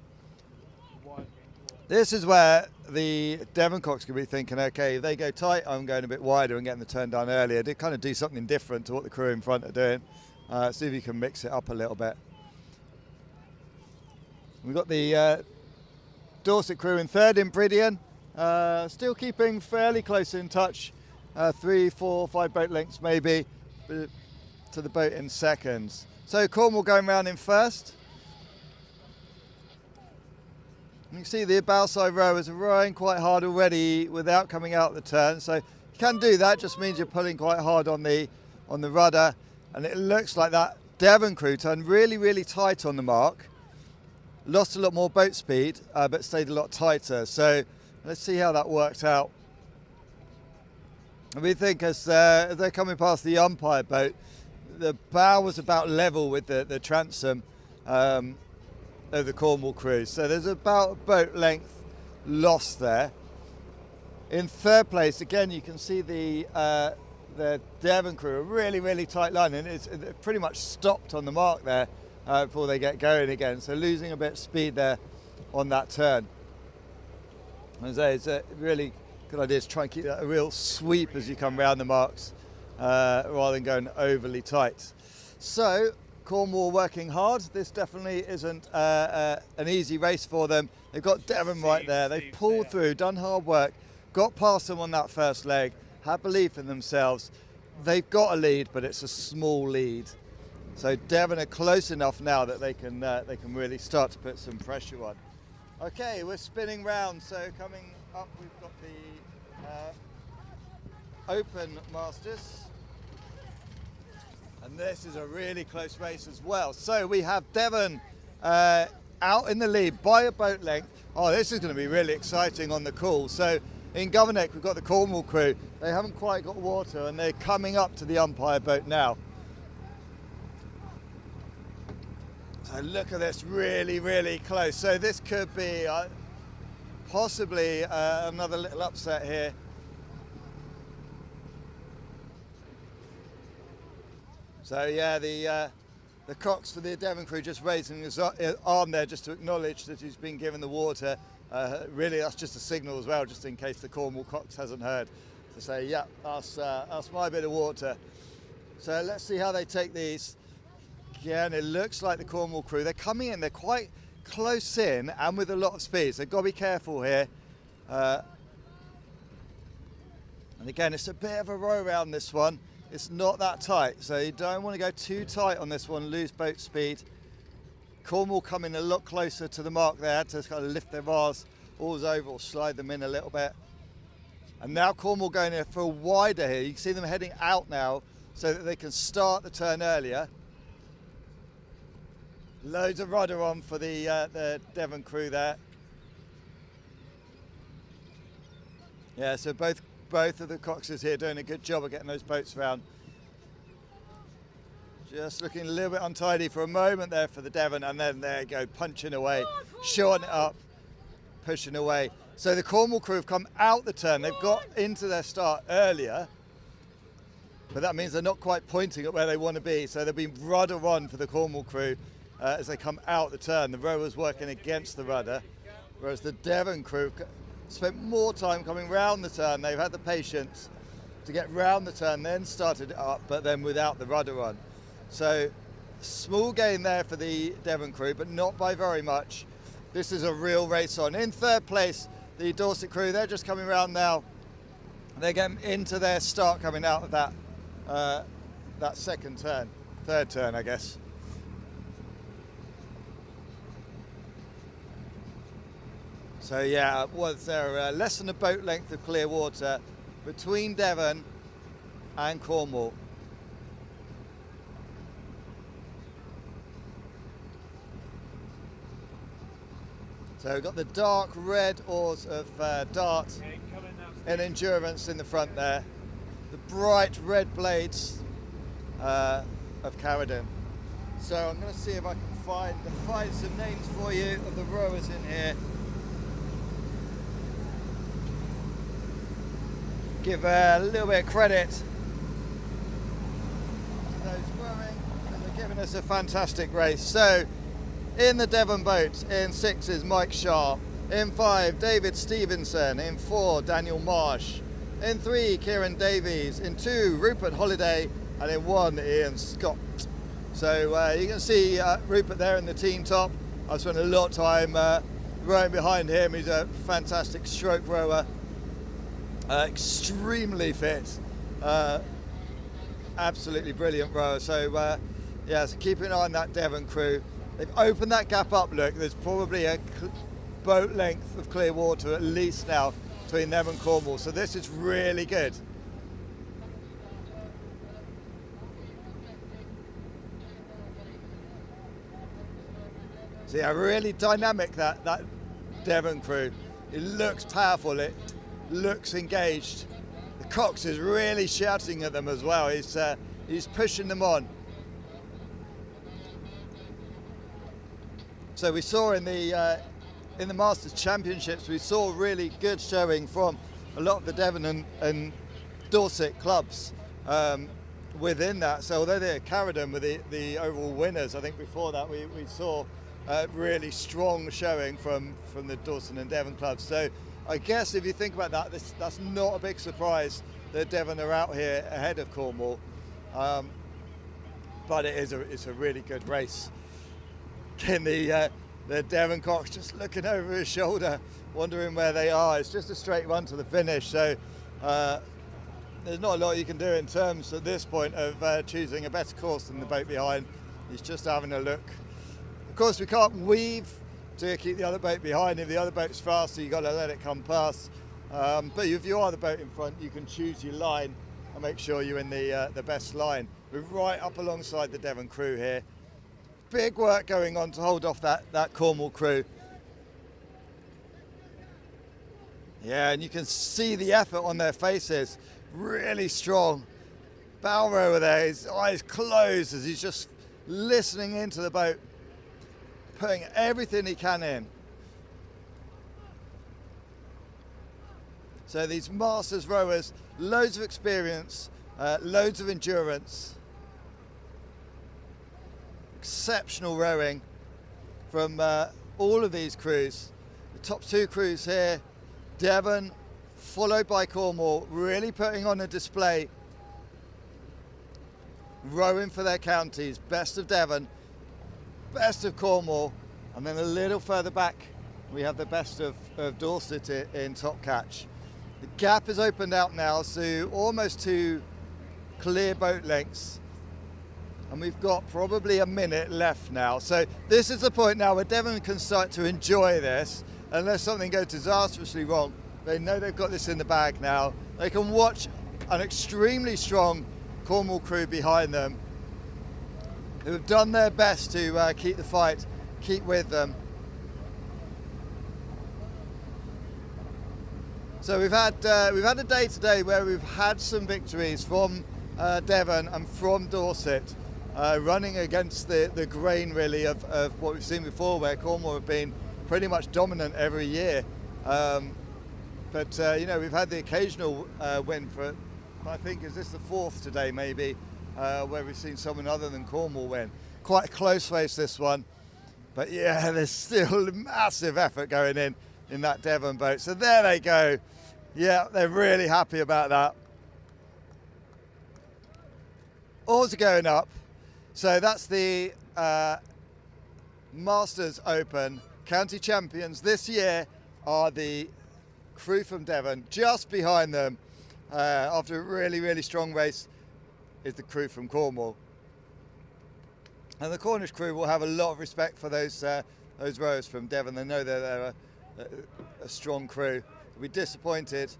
This is where the Devon Cox could be thinking, okay, if they go tight, I'm going a bit wider and getting the turn down earlier. They kind of do something different to what the crew in front are doing. See if you can mix it up a little bit. We've got the Dorset crew in third in Brydion, still keeping fairly close in touch. 3, 4, 5 boat lengths maybe to the boat in seconds. So Cornwall going round in first. You can see the bow side rowers are rowing quite hard already without coming out the turn. So you can do that, just means you're pulling quite hard on the rudder. And it looks like that Devon crew turned really, really tight on the mark. Lost a lot more boat speed, but stayed a lot tighter. So let's see how that worked out. And we think as they're coming past the umpire boat, the bow was about level with the transom of the Cornwall crew. So there's about a boat length lost there. In third place, again, you can see the Devon crew, a really, really tight line, and it's pretty much stopped on the mark there before they get going again. So losing a bit of speed there on that turn. As I say, it's a really good idea to try and keep that a real sweep as you come round the marks rather than going overly tight. So Cornwall working hard. This definitely isn't an easy race for them. They've got Devon right there. They've pulled through, done hard work, got past them on that first leg, had belief in themselves. They've got a lead, but it's a small lead. So Devon are close enough now that they can really start to put some pressure on. Okay, we're spinning round. So coming up, we've got the Open Masters. And this is a really close race as well. So we have Devon out in the lead by a boat length. Oh, this is going to be really exciting on the call. So in Governor's, we've got the Cornwall crew. They haven't quite got water and they're coming up to the umpire boat now. So look at this, really, really close. So this could be possibly another little upset here. So yeah, the Cox for the Devon crew just raising his arm there just to acknowledge that he's been given the water. Really, that's just a signal as well, just in case the Cornwall Cox hasn't heard, to say, yeah, that's my bit of water. So let's see how they take these. Again, it looks like the Cornwall crew, they're coming in, they're quite close in and with a lot of speed, so got to be careful here. And again, it's a bit of a row around this one. It's not that tight, so you don't want to go too tight on this one, lose boat speed. Cornwall coming a lot closer to the mark there to kind of lift their bars oars over or slide them in a little bit. And now Cornwall going in for a wider here. You can see them heading out now so that they can start the turn earlier. Loads of rudder on for the Devon crew there. Yeah, so both of the coxes here doing a good job of getting those boats around. Just looking a little bit untidy for a moment there for the Devon, and then there you go, punching away, shorting it up, pushing away. So the Cornwall crew have come out the turn. They've got into their start earlier, but that means they're not quite pointing at where they want to be. So they've been rudder on for the Cornwall crew as they come out the turn. The rowers working against the rudder, whereas the Devon crew spent more time coming round the turn. They've had the patience to get round the turn, then started it up, but then without the rudder on. So small gain there for the Devon crew, but not by very much. This is a real race on. In third place, the Dorset crew, they're just coming around now. They're getting into their start coming out of that second turn, third turn, I guess. So yeah, was there less than a boat length of clear water between Devon and Cornwall. So we've got the dark red oars of Dart and Endurance in the front there. The bright red blades of Carradine. So I'm going to see if I can find some names for you of the rowers in here. Give a little bit of credit to those rowing, and they're giving us a fantastic race. So in the Devon boat, in 6 is Mike Sharp. In 5, David Stevenson. In 4, Daniel Marsh. In 3, Kieran Davies. In 2, Rupert Holiday. And in 1, Ian Scott. So you can see Rupert there in the team top. I've spent a lot of time rowing behind him. He's a fantastic stroke rower. Extremely fit. Absolutely brilliant rower. So yeah, so keep an eye on that Devon crew. They've opened that gap up, look, there's probably a boat length of clear water at least now between them and Cornwall, so this is really good. So yeah, really dynamic that Devon crew. It looks powerful, it looks engaged. The Cox is really shouting at them as well, he's pushing them on. So we saw in the Masters Championships, we saw really good showing from a lot of the Devon and Dorset clubs within that. So although they're Carradine were the overall winners, I think before that we saw really strong showing from the Dorset and Devon clubs. So I guess if you think about that, that's not a big surprise that Devon are out here ahead of Cornwall. But it's a really good race. Again, the Devon Cox just looking over his shoulder, wondering where they are. It's just a straight run to the finish, so there's not a lot you can do in terms at this point of choosing a better course than the boat behind. He's just having a look. Of course, we can't weave to keep the other boat behind. If the other boat's faster, you've got to let it come past. But if you are the boat in front, you can choose your line and make sure you're in the best line. We're right up alongside the Devon crew here. Big work going on to hold off that Cornwall crew. Yeah, and you can see the effort on their faces. Really strong. Bow rower there, his eyes closed as he's just listening into the boat, putting everything he can in. So these Masters rowers, loads of experience, loads of endurance. Exceptional rowing from all of these crews. The top 2 crews here, Devon, followed by Cornwall, really putting on a display, rowing for their counties. Best of Devon, best of Cornwall, and then a little further back we have the best of Dorset in top catch. The gap is opened out now, so almost 2 clear boat lengths. And we've got probably a minute left now. So this is the point now where Devon can start to enjoy this, unless something goes disastrously wrong. They know they've got this in the bag now. They can watch an extremely strong Cornwall crew behind them, who have done their best to keep the fight, keep with them. So we've had a day today where we've had some victories from Devon and from Dorset, running against the grain really of what we've seen before, where Cornwall have been pretty much dominant every year. But you know, we've had the occasional win for, I think, is this the 4th today maybe, where we've seen someone other than Cornwall win. Quite a close race, this one. But yeah, there's still massive effort going in that Devon boat. So there they go. Yeah, they're really happy about that. Oars are going up. So that's the Masters Open. County champions this year are the crew from Devon. Just behind them, after a really, really strong race, is the crew from Cornwall. And the Cornish crew will have a lot of respect for those rowers from Devon. They know they're a strong crew. They'll be disappointed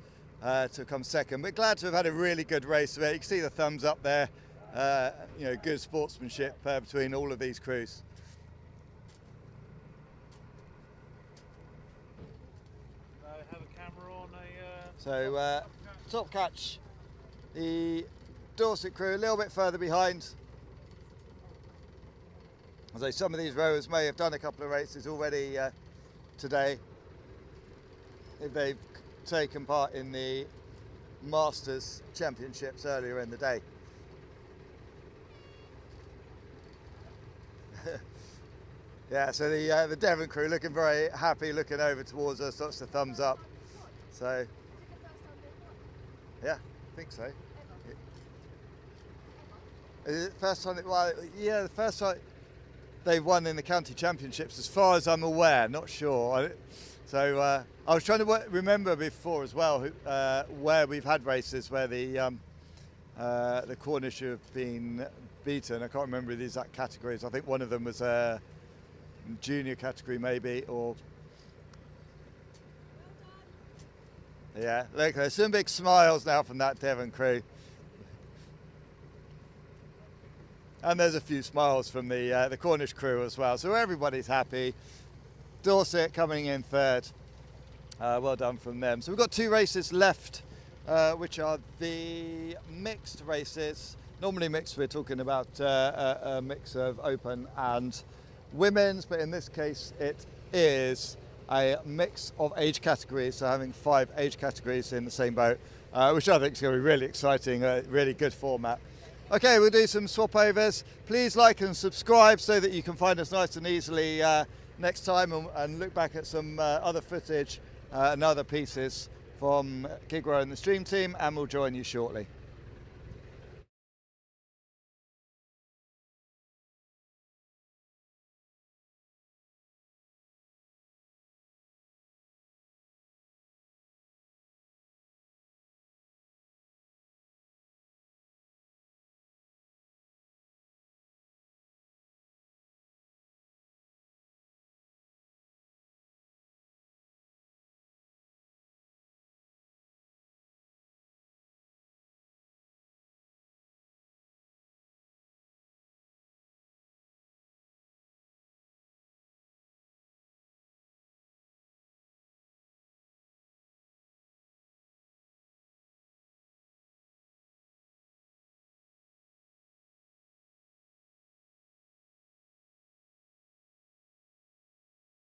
to come second, but glad to have had a really good race. You can see the thumbs up there. You know, good sportsmanship between all of these crews. Have a camera on So top catch, the Dorset crew a little bit further behind. As I say, some of these rowers may have done a couple of races already today, if they've taken part in the Masters Championships earlier in the day. Yeah, so the Devon crew looking very happy, looking over towards us, lots of thumbs up. So, yeah, I think so. Is it the first time? Well, yeah, the first time they won in the county championships, as far as I'm aware. Not sure. So I was trying to remember before as well where we've had races where the Cornish have been beaten. I can't remember the exact categories. I think one of them was junior category maybe, or yeah. Look, there's some big smiles now from that Devon crew. And there's a few smiles from the Cornish crew as well. So everybody's happy. Dorset coming in 3rd. Well done from them. So we've got 2 races left, which are the mixed races. Normally mixed, we're talking about a mix of open and women's, but in this case it is a mix of age categories, so having 5 age categories in the same boat, which I think is going to be really exciting, a really good format. Okay, we'll do some swap overs. Please like and subscribe so that you can find us nice and easily next time, and look back at some other footage and other pieces from GigRower and the stream team, and we'll join you shortly.